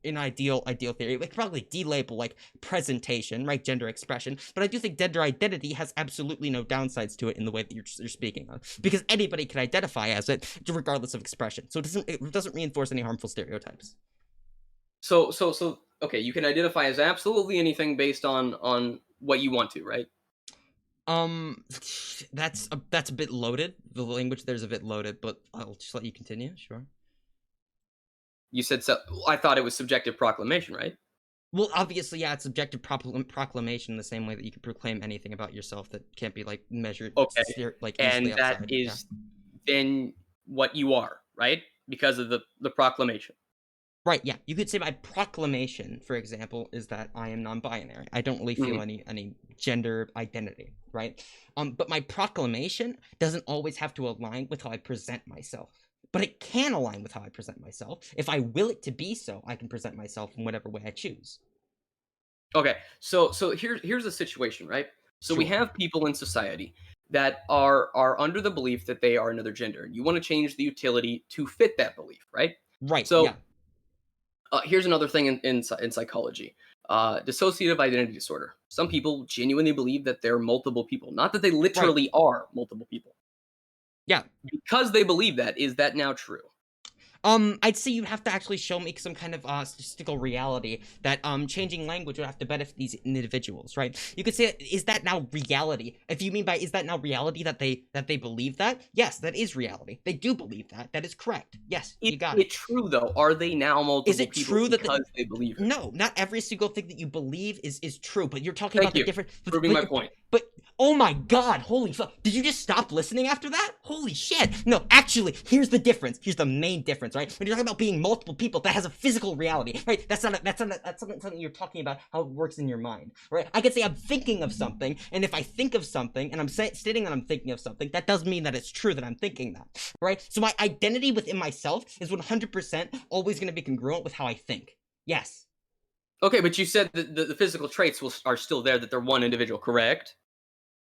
in ideal theory, we could probably delabel like presentation, right, gender expression. But I do think gender identity has absolutely no downsides to it in the way that you're speaking of, because anybody can identify as it regardless of expression. So it doesn't reinforce any harmful stereotypes. So okay, you can identify as absolutely anything based on what you want to, right? That's a bit loaded. The language there's a bit loaded, but I'll just let you continue. Sure. You said so. I thought it was subjective proclamation, right? Well, obviously, yeah, it's subjective proclamation in the same way that you can proclaim anything about yourself that can't be like measured, Okay, like and easily that outside. is then what you are, right? Because of the proclamation. Right, yeah. You could say my proclamation, for example, is that I am non-binary. I don't really feel any gender identity, right? But my proclamation doesn't always have to align with how I present myself. But it can align with how I present myself. If I will it to be so, I can present myself in whatever way I choose. Okay, so here's the situation, right? So we Sure. have people in society that are under the belief that they are another gender, and you want to change the utility to fit that belief, right? Right, So yeah. here's another thing in psychology. Dissociative identity disorder. Some people genuinely believe that they're multiple people, not that they literally are multiple people. Yeah. Because they believe that, is that now true? I'd say you'd have to actually show me some kind of statistical reality that changing language would have to benefit these individuals, right? You could say, is that now reality? If you mean by is that now reality that they believe that? Yes, that is reality. They do believe that. That is correct. Yes, you got it. Is it true though? Are they now multiple Is it people true that because they believe it? No, not every single thing that you believe is true, but you're talking Thank about the you. different Proving my point. But oh my god, holy fuck. Did you just stop listening after that? Holy shit. No, actually, here's the difference. Here's the main difference, right? When you're talking about being multiple people, that has a physical reality, right? That's something you're talking about how it works in your mind, right? I could say I'm thinking of something, and if I think of something and I'm stating that I'm thinking of something, that doesn't mean that it's true that I'm thinking that, right? So my identity within myself is 100% always going to be congruent with how I think. Yes. Okay, but you said that the physical traits are still there, that they're one individual, correct?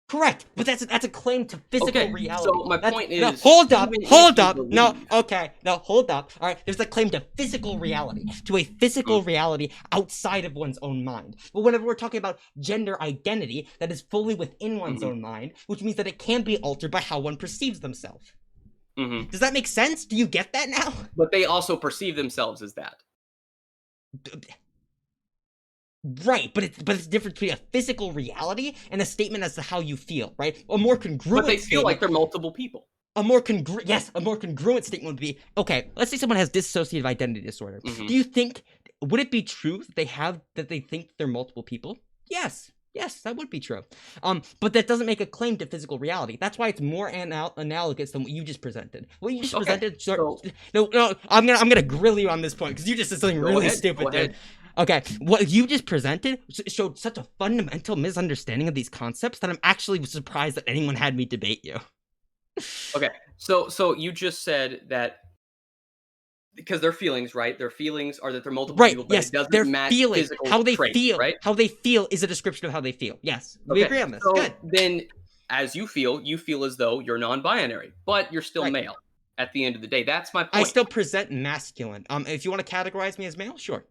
Correct, but that's a claim to physical Okay, reality. so my point No, is, hold up. even if you No, believe- okay, no, hold up. All right, there's a claim to physical reality, to a physical reality outside of one's own mind. But whenever we're talking about gender identity, that is fully within one's own mind, which means that it can be altered by how one perceives themselves. Does that make sense? Do you get that now? But they also perceive themselves as that. Right, but it's the difference between a physical reality and a statement as to how you feel, right? A more congruent But they feel statement, like they're multiple people. a more congruent statement would be, okay, let's say someone has dissociative identity disorder. Do you think, would it be true that they think they're multiple people? Yes, that would be true. But that doesn't make a claim to physical reality. That's why it's more analogous than what you just presented. What you just presented, no, I'm gonna grill you on this point, because you just said something really stupid, dude. Okay, what you just presented showed such a fundamental misunderstanding of these concepts that I'm actually surprised that anyone had me debate you. Okay, so you just said that because their feelings, right? Their feelings are that they're multiple people, but it doesn't their match feeling, physical how they traits, feel, right? how they feel is a description of how they feel. Yes, we agree on this. So Good. then, as you feel as though you're non-binary, but you're still Right. male. At the end of the day, that's my point. I still present masculine. If you want to categorize me as male, sure.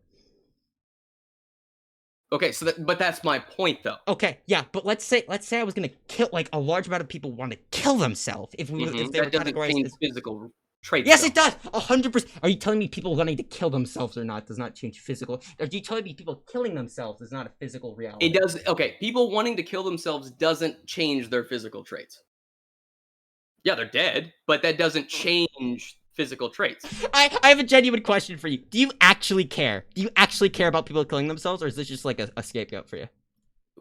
Okay, but that's my point, though. Okay, yeah, but let's say I was gonna kill, like, a large amount of people want to kill themselves if they That were doesn't categorized change as. physical traits. Yes, though. it does. 100%. Are you telling me people wanting to kill themselves or not does not change physical? Are you telling me people killing themselves is not a physical reality? It does. Okay, people wanting to kill themselves doesn't change their physical traits. Yeah, they're dead, but that doesn't change physical traits. I have a genuine question for you. Do you actually care? Do you actually care about people killing themselves, or is this just like a scapegoat for you?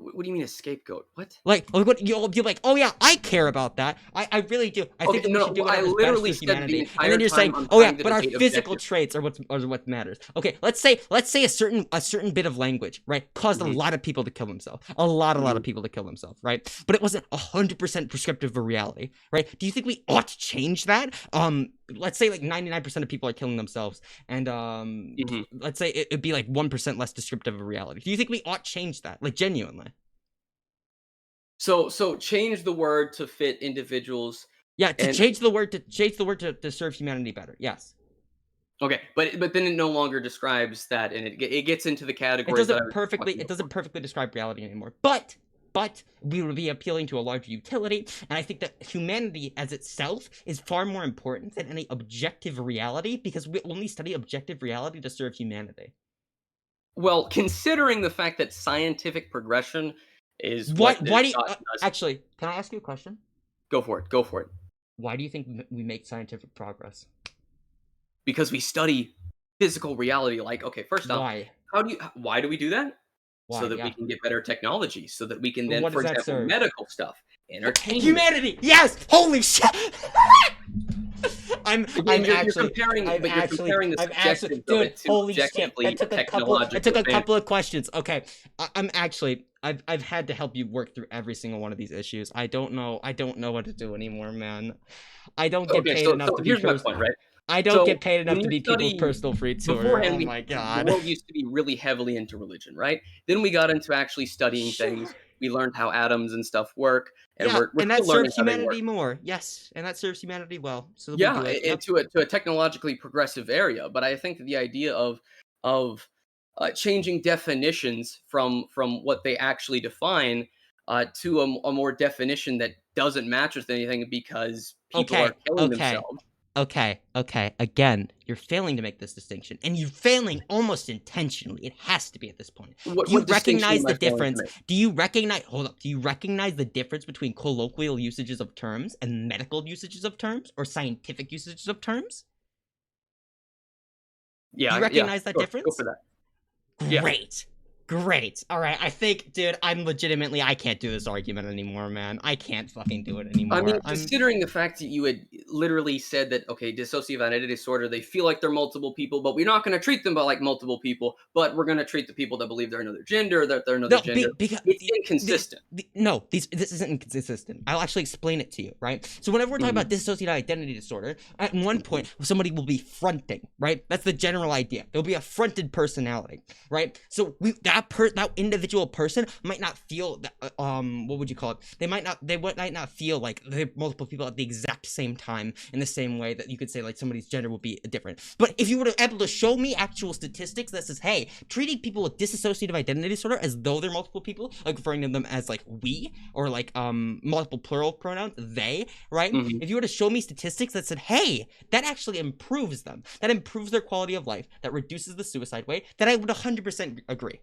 What do you mean a scapegoat? What? Like what you'll be like, oh yeah, I care about that. I really do. I think that we should do whatever's best for humanity. And then you're saying, oh yeah, but our physical traits are what matters. Okay, let's say a certain bit of language, right, caused a lot of people to kill themselves. A lot of people to kill themselves, right? But it wasn't 100% prescriptive of reality, right? Do you think we ought to change that? Let's say like 99% of people are killing themselves, and let's say it'd be like 1% less descriptive of reality. Do you think we ought to change that, like, genuinely? So change the word to fit individuals. Yeah, change the word to serve humanity better. Yes. Okay, but then it no longer describes that, and it gets into the It categories that I doesn't was perfectly talking it doesn't about. perfectly describe reality anymore. But we would be appealing to a larger utility, and I think that humanity as itself is far more important than any objective reality, because we only study objective reality to serve humanity. Well, considering the fact that scientific progression is Why what is why do you, taught to us, actually, can I ask you a question? go for it, go for it. Why do you think we make scientific progress? Because we study physical reality. Like, okay, first off, Why? why do we do that? So Why? that we Yeah. can get better technology, so that we can But then, what for does that example, serve? medical stuff, entertainment. Humanity. Yes. Holy shit. Again, you're comparing, but you're comparing the I'm actually, subjective of dude, it to holy shit. objectively That took a technological advantage. couple of questions. Okay. I've had to help you work through every single one of these issues. I don't know what to do anymore, man. I don't get Okay, paid enough so to be here's my point, right? I don't So get paid enough when to you be people's study personal free tutor. beforehand, Oh my the god. world used to be really heavily into religion, right? Then we got into actually studying Sure. things. We learned how atoms and stuff work, and Yeah, we're and that still learning serves how they work. humanity more. Yes, and that serves humanity well. So we Yeah, do it. Yep. into to a technologically progressive area. But I think that the idea of changing definitions from what they actually define to a more definition that doesn't match with anything because people are Okay, killing okay, themselves. okay. Again, you're failing to make this distinction, and you're failing almost intentionally. It has to be at this point. Do you What distinction recognize am the I failing to difference? make? Do you recognize? Hold up. Do you recognize the difference between colloquial usages of terms and medical usages of terms, or scientific usages of terms? Do you Yeah, yeah, recognize that sure, go for difference? that. Yeah. Great. Great. All right. I think, dude, I can't do this argument anymore, man. I can't fucking do it I mean, anymore. considering the fact that you had literally said that, okay, dissociative identity disorder, they feel like they're multiple people, but we're not going to treat them like multiple people, but we're going to treat the people that believe they're another gender, that they're another No, gender. because It's inconsistent. no, this isn't inconsistent. I'll actually explain it to you, right? So whenever we're talking Mhm, about dissociative identity disorder, at one mhm. point somebody will be fronting, right? That's the general idea. There'll be a fronted personality, right? So that individual person might not feel that, what would you call it? Might not feel like they're multiple people at the exact same time in the same way that you could say like somebody's gender will be different. But if you were able to show me actual statistics that says, hey, treating people with dissociative identity disorder as though they're multiple people, like referring to them as like we or like multiple plural pronouns, they, right? Mhm. If you were to show me statistics that said, hey, that actually improves them, that improves their quality of life, that reduces the suicide rate, then I would 100% agree.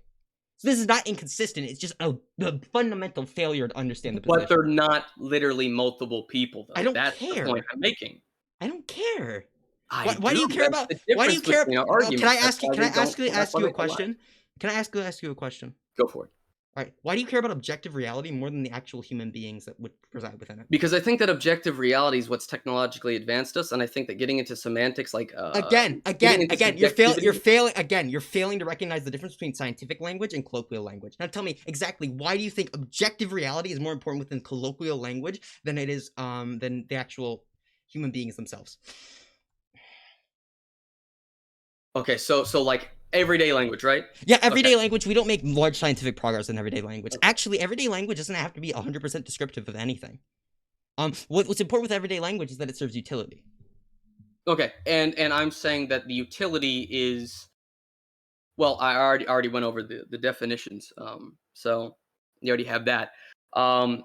So this is not inconsistent. It's just a fundamental failure to understand the But position. they're not literally multiple people, I though. don't That's the point care. I'm making. I don't care. I Why do do. you care That's about? the Why do you difference care? between our Well, can I arguments. That's ask you? why Can I we don't. That's ask why you a they collide. question? Can I ask you a question? Go for it. Right. Why do you care about objective reality more than the actual human beings that would reside within it? Because I think that objective reality is what's technologically advanced us, and I think that getting into semantics, like getting into subjectivity. You're failing to recognize the difference between scientific language and colloquial language. Now tell me exactly why do you think objective reality is more important within colloquial language than it is than the actual human beings themselves? Okay, so like everyday language, right? Yeah, Okay, everyday language, we don't make large scientific progress in everyday language. okay, Actually, everyday language doesn't have to be 100% descriptive of anything. What's important with everyday language is that it serves utility. okay. And I'm saying that the utility is, well, I already went over the definitions. So you already have that. Um,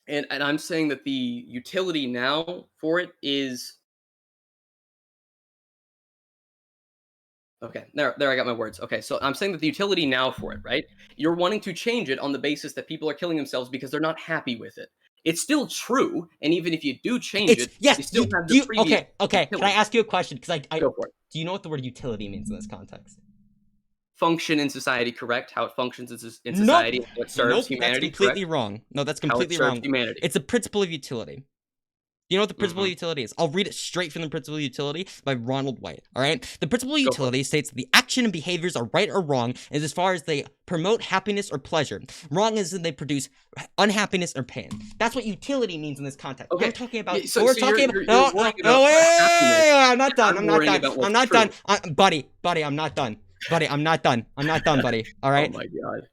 and I'm saying that the utility now for it is, okay, there I got my words. Okay, so I'm saying that the utility now for it, right? You're wanting to change it on the basis that people are killing themselves because they're not happy with it. It's still true, and even if you do change It's it, yes, you still have do the you previous okay. Can I utility. ask you a question? Because I Go for it. do you know what the word utility means in this context? Function in society, correct? How it functions in Nope. society, how it serves Nope, that's humanity, completely correct? wrong. No, that's How it completely serves wrong. humanity. It's a principle of utility. You know what the principle Hmm. of utility is? I'll read it straight from the principle of utility by Ronald White. All right? The principle of Go for it. utility states that the action and behaviors are right or wrong as far as they promote happiness or pleasure. Wrong is that they produce unhappiness or pain. That's what utility means in this context. Okay. We're talking about. Yeah, so We're you're talking about. you're, No, you're no, worrying no, about happiness, I'm not and done. I'm I'm not worrying done. about I'm what's not true. done. Buddy, I'm not done. Buddy, I'm not done. I'm not done, buddy. All Oh right? my god.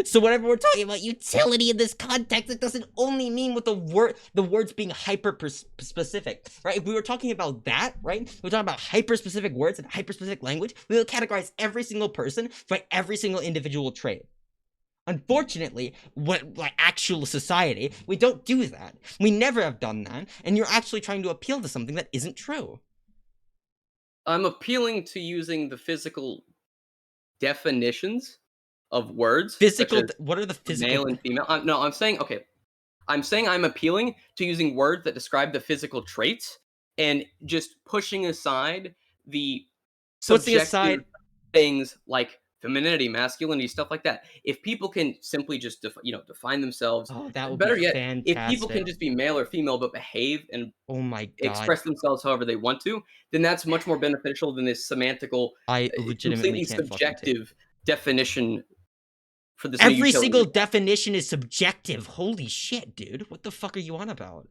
So whenever we're talking about utility in this context, it doesn't only mean with the words being hyper specific, right? If we were talking about that, right? We're talking about hyper specific words and hyper specific language. We would categorize every single person by every single individual trait. Unfortunately, like actual society, we don't do that. We never have done that, and you're actually trying to appeal to something that isn't true. I'm appealing to using the physical definitions of words, such as What are the physical? male and female. No, I'm saying okay. I'm saying I'm appealing to using words that describe the physical traits and just pushing aside the Pushing subjective aside things like femininity, masculinity, stuff like that. If people can simply just define themselves, oh, that would be better yet, if people fantastic. can just be male or female but behave and Oh my god. express themselves however they want to, then that's much more beneficial than this semantical, I legitimately completely can't fucking take it. subjective definition for this new Every utility. single definition is subjective. Holy shit, dude. What the fuck are you on about?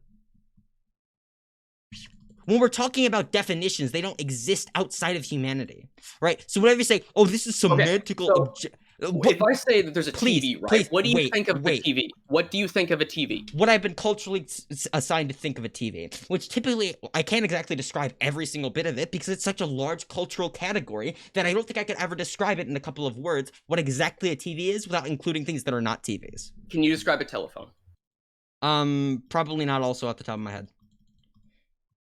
When we're talking about definitions, they don't exist outside of humanity, right? So whenever you say, "Oh, this is semantical," if I say that there's a TV, right? Please, What do you wait, think of wait. the TV? What do you think of a TV? What I've been culturally assigned to think of a TV, which typically I can't exactly describe every single bit of it because it's such a large cultural category that I don't think I could ever describe it in a couple of words what exactly a TV is without including things that are not TVs. Can you describe a telephone? Probably not also off the top of my head.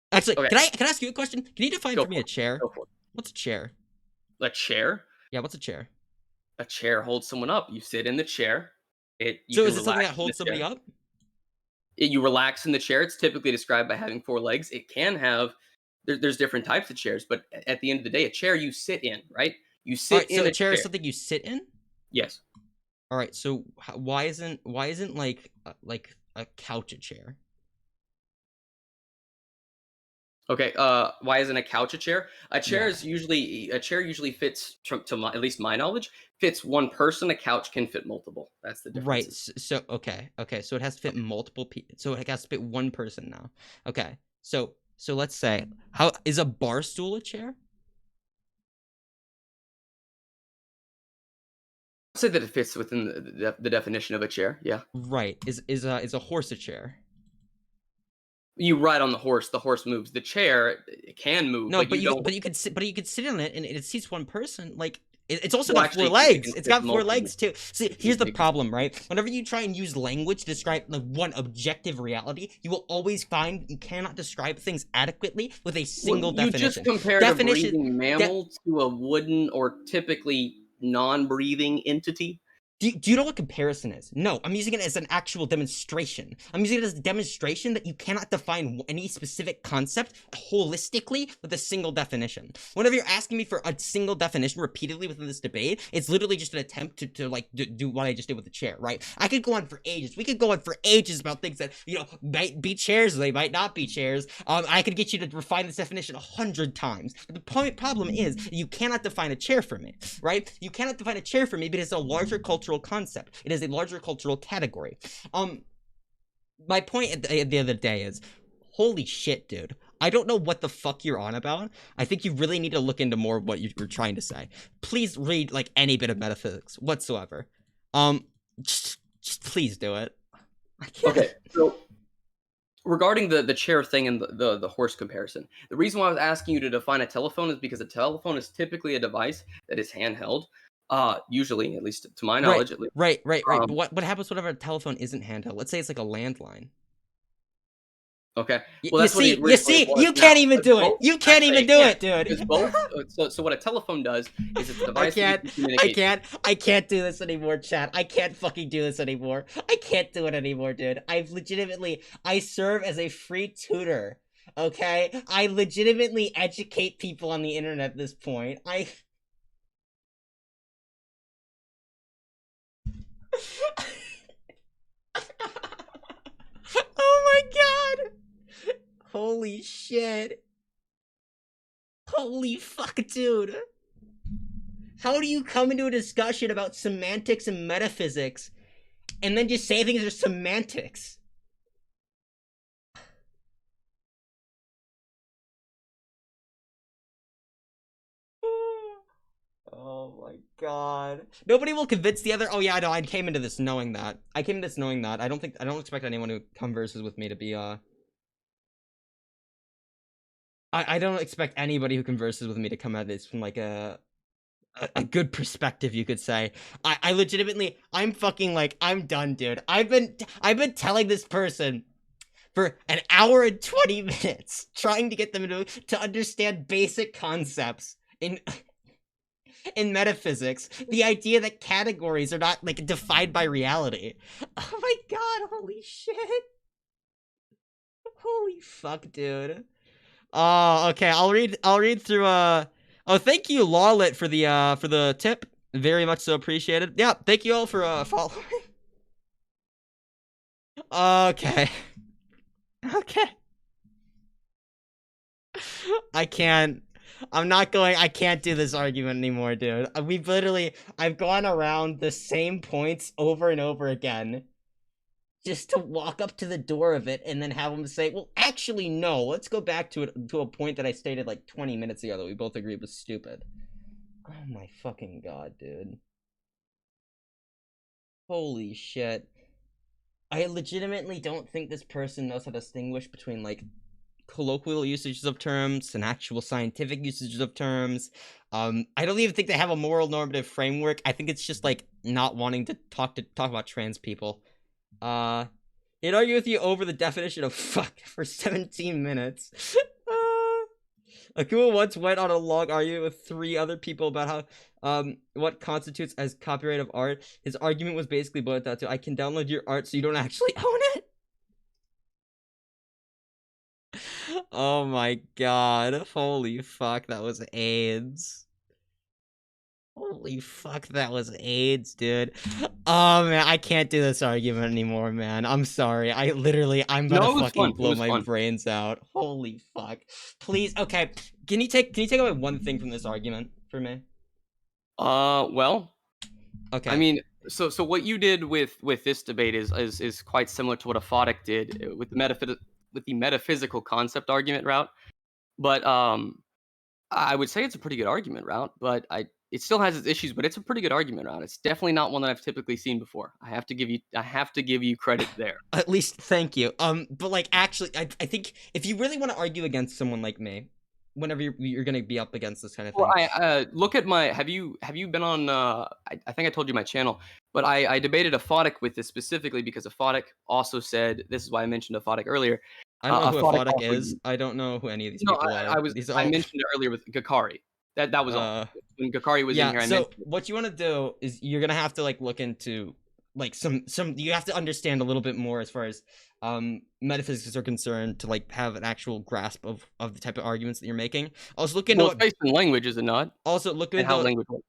Actually, Okay. can I ask you a question? Can you define for me a chair? Go for it. What's a chair? A chair? Yeah, what's a chair? A chair holds someone up. You sit in the chair. You So can is it something relax that in the holds somebody chair. up? You relax in the chair. It's typically described by having 4 legs. It can have. There's different types of chairs, but at the end of the day, a chair you sit in, right? You All sit right, so in a a chair is chair. something you sit in? Yes. All right, so why isn't like a couch a chair? Okay. Why isn't a couch a chair? A chair Yeah. usually fits, at least my knowledge, fits one person. A couch can fit multiple. That's the Right. difference. So okay. So it has to fit multiple people. So it has to fit one person now. Okay. So let's say how is a bar stool a chair? I'd say that it fits within the definition of a chair. Yeah. Right. Is a horse a chair? You ride on the horse. The horse moves. The chair, it can move, No, but you don't. you could sit on it and it seats one person. Like it's also Well, got 4 actually, it legs. can It's fit got 4 multiple. legs too. See, here's the problem, right? Whenever you try and use language to describe like one objective reality, you will always find you cannot describe things adequately with a single You just definition. compared a Definition. breathing mammal to a wooden or typically non-breathing entity. Do you know what comparison is? No, I'm using it as an actual demonstration. I'm using it as a demonstration that you cannot define any specific concept holistically with a single definition. Whenever you're asking me for a single definition repeatedly within this debate, it's literally just an attempt to like do what I just did with the chair, right? I could go on for ages. We could go on for ages about things that, might be chairs, they might not be chairs. I could get you to refine this definition 100 times. But the problem is you cannot define a chair for me, right? You cannot define a chair for me because it's a larger cultural concept. It is a larger cultural category. My point at the end of the day is, holy shit, dude. I don't know what the fuck you're on about. I think you really need to look into more of what you were trying to say. Please read like any bit of metaphysics whatsoever. Just please do it. Okay, so regarding the chair thing and the horse comparison, the reason why I was asking you to define a telephone is because a telephone is typically a device that is handheld. Usually, at least to my knowledge, at least. Right. Um, But what happens whenever a telephone isn't handheld? Let's say it's like a landline. Okay. You Well, that's what it originally was. you can't even do it. Both, You can't actually, even do it, dude. Because both. So what a telephone does is it's a device that you can communicate. I can't do this anymore, chat. I can't fucking do this anymore. I can't do it anymore, dude. I serve as a free tutor. Okay? I legitimately educate people on the internet at this point. Oh my god! Holy shit. Holy fuck, dude. How do you come into a discussion about semantics and metaphysics and then just say things are semantics? Oh my god. Nobody will convince the other. Oh yeah, no, I came into this knowing that. I don't expect anyone who converses with me to be I don't expect anybody who converses with me to come at this from like a good perspective, you could say. I legitimately, I'm fucking like, I'm done, dude. I've been telling this person for an hour and 20 minutes, trying to get them to understand basic concepts in metaphysics. The idea that categories are not like defined by reality. Oh my god, holy shit. Holy fuck, dude. Oh, okay. I'll read through oh, thank you, Lawlet, for the tip. Very much so appreciated. Yeah, thank you all for following. Okay. Okay. I can't do this argument anymore, dude. I've gone around the same points over and over again just to walk up to the door of it and then have them say, well, actually, no, let's go back to a point that I stated like 20 minutes ago that we both agreed was stupid. Oh my fucking god, dude. Holy shit. I legitimately don't think this person knows how to distinguish between, like, colloquial usages of terms and actual scientific usages of terms. I don't even think they have a moral normative framework. I think it's just, like, not wanting to talk about trans people. He'd argue with you over the definition of fuck for 17 minutes. Akuma once went on a long argument with 3 other people about how what constitutes as copyright of art. His argument was basically boiled down to, I can download your art so you don't actually own it. Oh my god. Holy fuck, that was AIDS. Holy fuck, that was AIDS, dude. Oh man, I can't do this argument anymore, man. I'm sorry. I'm gonna fucking blow my brains out. Holy fuck. Please, okay. Can you take away one thing from this argument for me? Well, okay. I mean, so what you did with this debate is quite similar to what Aphotic did with the metaphysical concept argument route. But I would say it's a pretty good argument route, but it still has its issues, but it's a pretty good argument route. It's definitely not one that I've typically seen before. I have to give you credit there. At least thank you. But like actually I think if you really want to argue against someone like me, whenever you're gonna be up against this kind of thing. Well, I look at my have you been on I think I told you my channel, but I debated Aphotic with this specifically because Aphotic also said, this is why I mentioned Aphotic earlier. I don't know who Aphotic is. I don't know who any of these people are. I mentioned it earlier with Gakari. That was all. When Gakari was in here, I mentioned it. What you want to do is you're gonna have to like look into like some you have to understand a little bit more as far as metaphysics are concerned to like have an actual grasp of the type of arguments that you're making. Also look into based on language, is it not? Also look into how language works.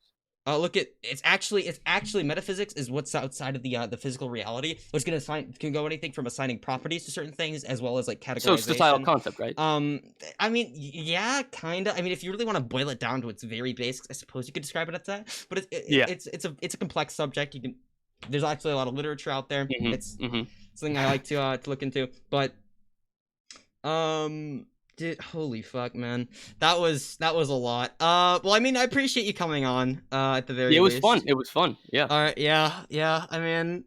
It's actually metaphysics is what's outside of the physical reality. It's can go anything from assigning properties to certain things as well as like categorization. So it's the societal concept, right? I mean, yeah, kinda. I mean, if you really want to boil it down to its very basics, I suppose you could describe it as that. But it's a complex subject. There's actually a lot of literature out there. Mm-hmm. It's something I like to look into. But dude, holy fuck, man. That was a lot. Well, I mean, I appreciate you coming on, at the very least. It was fun. Yeah. Alright, yeah. I mean,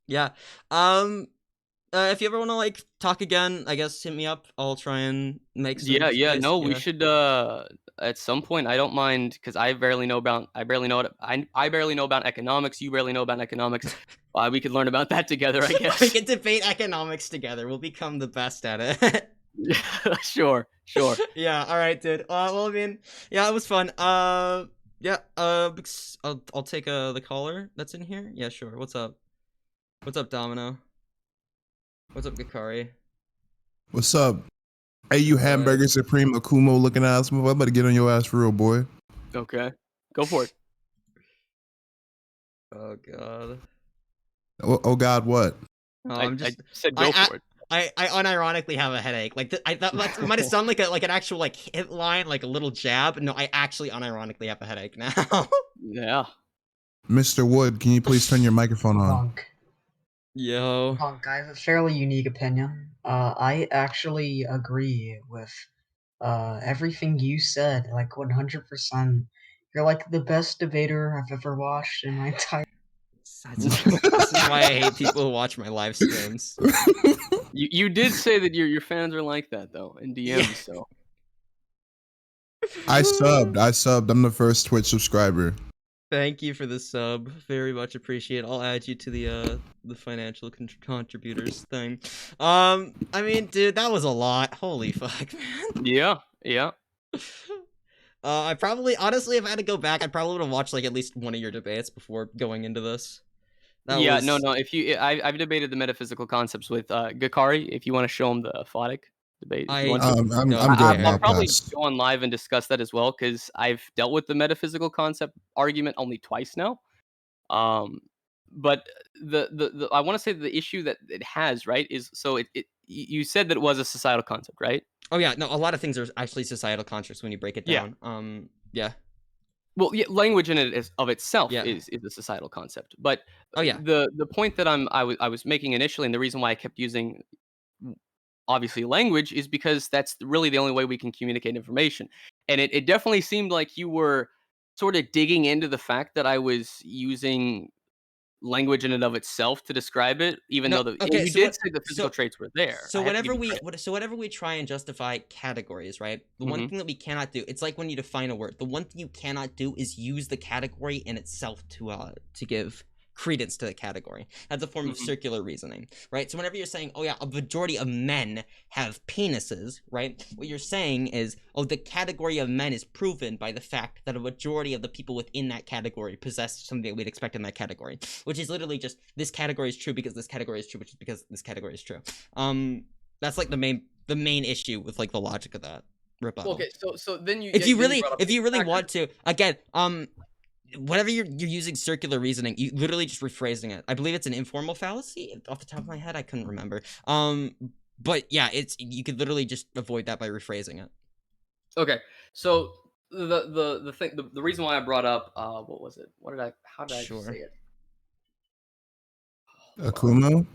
yeah. If you ever want to like talk again, I guess hit me up. I'll try and make some space. No, we should at some point. I don't mind because I barely know about economics. You barely know about economics. We could learn about that together, I guess. We could debate economics together. We'll become the best at it. Sure. Yeah, all right, dude. Well, I mean, yeah, it was fun. Yeah. I'll take the caller that's in here. Yeah, sure. What's up, Domino? What's up, Gakari? What's up? Hey, you hamburger supreme Akumo looking ass. I'm about to get on your ass for real, boy. Okay, go for it. Oh god. Oh god, what? I said go for it. I unironically have a headache. Like that might have sounded like an actual like hit line, like a little jab. No, I actually unironically have a headache now. Yeah. Mr. Wood, can you please turn your microphone on? Bunk. Yo. Bunk, I have a fairly unique opinion. I actually agree with everything you said, like 100%. You're like the best debater I've ever watched in my entire. This is why I hate people who watch my live streams. You did say that your fans are like that though in DMs. Yeah. So I subbed. I'm the first Twitch subscriber. Thank you for the sub. Very much appreciate. I'll add you to the financial contributors thing. I mean, dude, that was a lot. Holy fuck, man. yeah. I probably, honestly, if I had to go back, I'd probably would have watched like at least one of your debates before going into this. No. If I've debated the metaphysical concepts with Gakari. If you want to show him the photic debate, if you want to. I'm No, good. I'll I'll probably pass. go on live and discuss that as well because I've dealt with the metaphysical concept argument only twice now. But the I want to say the issue that it has, right, is so it you said that it was a societal concept, right? Oh yeah, no, a lot of things are actually societal constructs when you break it Yeah. down. Yeah. Well, yeah, language in it of itself Yeah. is a societal concept, but Oh yeah. the point that I was making initially, and the reason why I kept using obviously language is because that's really the only way we can communicate information, and it definitely seemed like you were sort of digging into the fact that I was using language in and of itself to describe it, even No, though and okay, you so did what- say the physical so- traits were there. So I have to give whenever you we credit. whenever we try and justify categories, right? The one Mhm. thing that we cannot do, it's like when you define a word. The one thing you cannot do is use the category in itself to give credence to the category. That's a form of Mhm. circular reasoning, right? So whenever you're saying, oh yeah, a majority of men have penises, right? What you're saying is, oh, the category of men is proven by the fact that a majority of the people within that category possess something that we'd expect in that category, which is literally just this category is true because this category is true, which is because this category is true. That's like the main issue with like the logic of that rebuttal. Okay, so then you If you then brought up really factors. want to, again, whatever you're using circular reasoning, you literally just rephrasing it. I believe it's an informal fallacy. Off the top of my head, I couldn't remember. But yeah, you could literally just avoid that by rephrasing it. Okay, so the thing the reason why I brought up what was it? How did I Sure. say it? Akumo,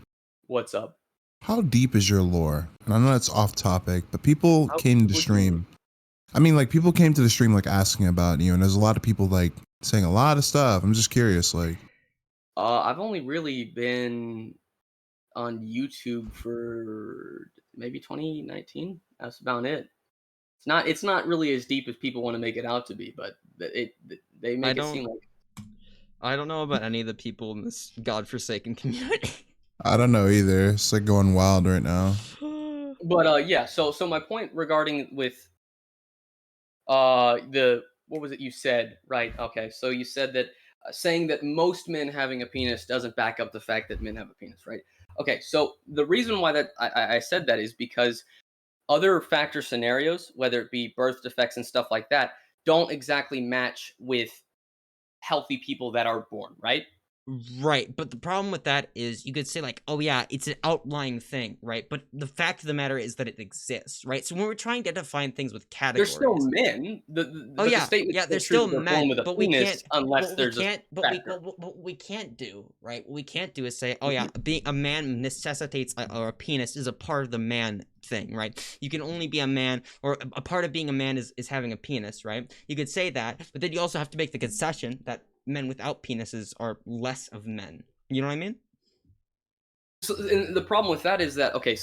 What's up? how deep is your lore? And I know that's off topic, but people How came to the would you- stream. I mean, like people came to the stream like asking about you, and there's a lot of people like saying a lot of stuff. I'm just curious, like. I've only really been on YouTube for maybe 2019. That's about it. It's not really as deep as people want to make it out to be, but they make it seem like. I don't know about any of the people in this godforsaken community. I don't know either. It's like going wild right now. But yeah, so my point regarding with the what was it you said, right? Okay, so you said that saying that most men having a penis doesn't back up the fact that men have a penis, right? Okay, so the reason why that I said that is because other factor scenarios, whether it be birth defects and stuff like that, don't exactly match with healthy people that are born, right? Right, but the problem with that is you could say like, oh yeah, it's an outlying thing, right? But the fact of the matter is that it exists, right? So when we're trying to define things with They're categories, still men. oh The yeah, statement yeah, they're true still that they're born men, with a but we penis can't, unless but we there's can't, a but we, factor. what we can't do, right? What we can't do is say, oh yeah, being a man necessitates or a penis is a part of the man thing, right? You can only be a man, or a part of being a man is having a penis, right? You could say that, but then you also have to make the concession that men without penises are less of men. You know what I mean? So and the problem with that is that okay,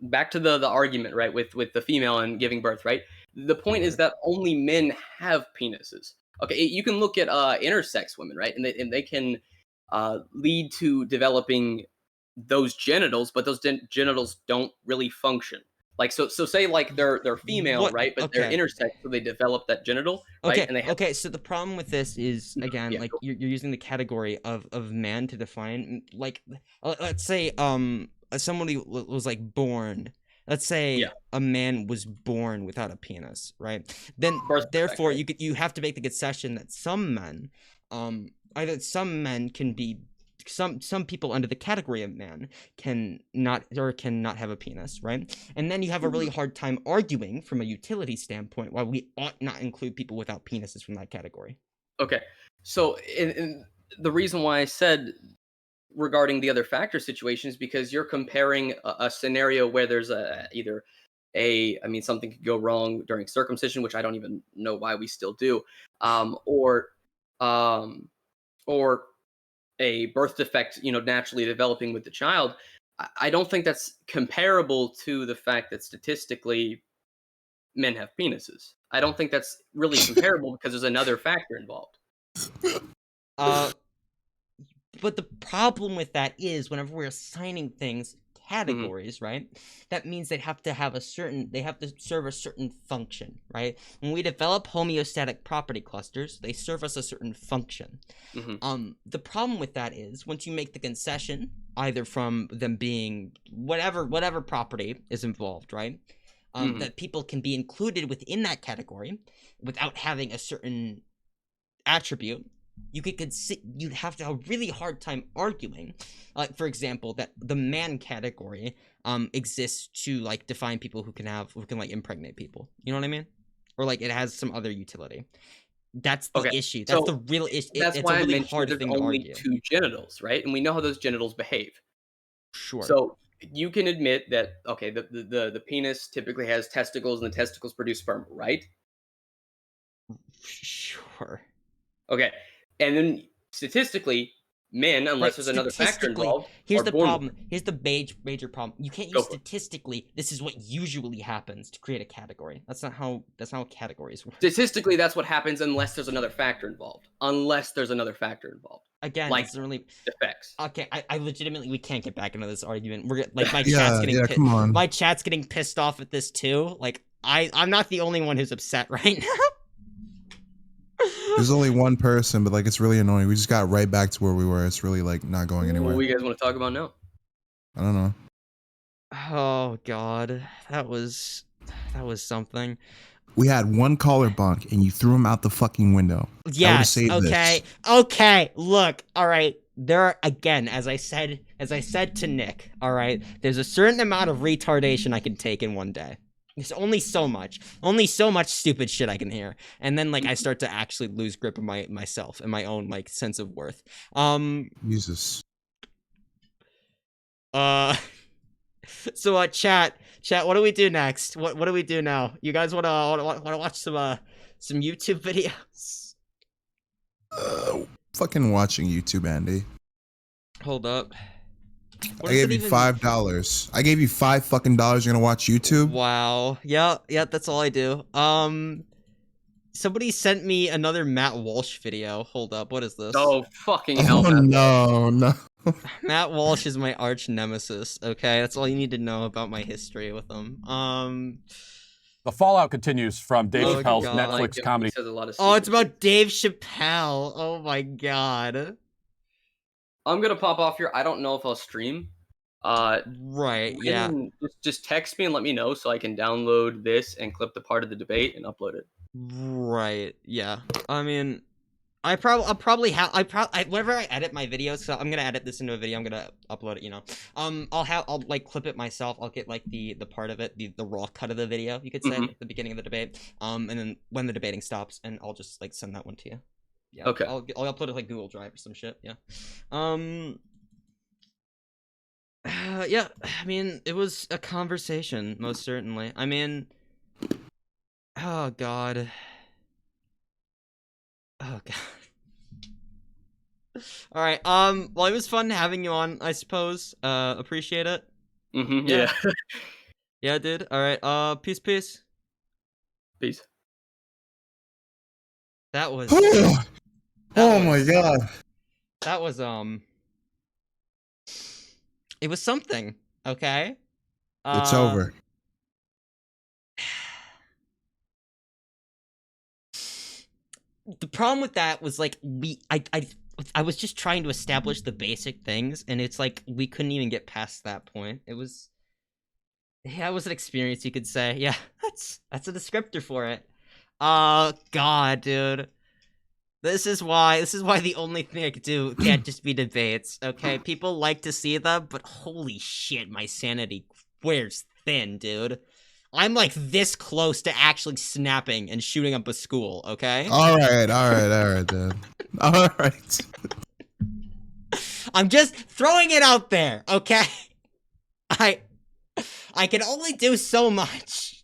back to the argument, right, with the female and giving birth, right? The point is that only men have penises. Okay, you can look at intersex women, right, and they can lead to developing those genitals, but those genitals don't really function. Like so say like they're female, What? right, but they're Okay. intersex, so they develop that genital, right, and they have Okay. So the problem with this is again, yeah, like you're using the category of man to define, like, let's say somebody was like born. Let's say Yeah. a man was born without a penis, right? Then Birth defect, therefore right? you have to make the concession that some men, either some men can be some people under the category of man cannot have a penis, right? And then you have a really hard time arguing from a utility standpoint why we ought not include people without penises from that category. Okay. So in the reason why I said regarding the other factor situation is because you're comparing a scenario where there's either something could go wrong during circumcision, which I don't even know why we still do, or or a birth defect, naturally developing with the child. I don't think that's comparable to the fact that statistically men have penises. I don't think that's really comparable because there's another factor involved. But the problem with that is whenever we're assigning things categories, right? That means they have to serve a certain function, right? When we develop homeostatic property clusters, they serve us a certain function. The problem with that is once you make the concession, either from them being whatever property is involved, right? That people can be included within that category without having a certain attribute, you'd have to have a really hard time arguing, for example, that the man category exists to like define people who can like impregnate people. You know what I mean? Or like it has some other utility. That's the issue. That's the real issue. That's it's why a really I mentioned hard there's thing to only argue. 2 genitals, right? And we know how those genitals behave. Sure. So you can admit that the penis typically has testicles, and the testicles produce sperm, right? Sure. Okay. And then statistically, men, unless there's another factor involved, here's are the born problem. Here's the major problem. You can't use statistically. This is what usually happens to create a category. That's not how categories work. Statistically, that's what happens unless there's another factor involved. Again, like this is really defects. Okay, I legitimately, we can't get back into this argument. We're like my Come on. My chat's getting pissed off at this too. Like I'm not the only one who's upset right now. There's only one person, but like it's really annoying. We just got right back to where we were. It's really like not going anywhere. What do you guys want to talk about now? I don't know. Oh god, that was something. We had one caller, Bunk, and you threw him out the fucking window. Yes. Okay. Look. All right. There are, again, as I said to Nick. All right. There's a certain amount of retardation I can take in one day. There's only so much stupid shit I can hear, and then like I start to actually lose grip of myself and my own like sense of worth. Jesus. So chat, what do we do next? What do we do now? You guys want to watch some YouTube videos? Fucking watching YouTube, Andy. Hold up. I gave you $5. I gave you $5 fucking. You're gonna watch YouTube? Wow. Yeah. That's all I do. Somebody sent me another Matt Walsh video. Hold up. What is this? Oh fucking hell! Oh no. Matt Walsh is my arch nemesis. Okay, that's all you need to know about my history with him. The fallout continues from Dave Chappelle's Netflix comedy. Oh, it's about Dave Chappelle. Oh my god. I'm gonna pop off here. I don't know if I'll stream. Right. Yeah. Just text me and let me know so I can download this and clip the part of the debate and upload it. Right. Yeah. I mean, I'll probably have whenever I edit my videos, so I'm gonna edit this into a video, I'm gonna upload it, you know. I'll like clip it myself. I'll get like the part of it, the raw cut of the video, you could say, at the beginning of the debate. And then when the debating stops, and I'll just like send that one to you. Yeah. Okay. I'll upload it like Google Drive or some shit. Yeah. Yeah. I mean, it was a conversation, most certainly. I mean, oh god. Oh god. All right. Well, it was fun having you on, I suppose. Appreciate it. Yeah. Yeah, dude. All right. Peace. Peace. That was. Oh my god. That was It was something. Okay. It's over. The problem with that was like I was just trying to establish the basic things, and it's like we couldn't even get past that point. It was an experience, you could say. Yeah, that's a descriptor for it. God, dude. This is why the only thing I could do can't just be debates, okay? People like to see them, but holy shit, my sanity wears thin, dude. I'm like this close to actually snapping and shooting up a school, okay? All right, dude. All right. I'm just throwing it out there, okay? I can only do so much.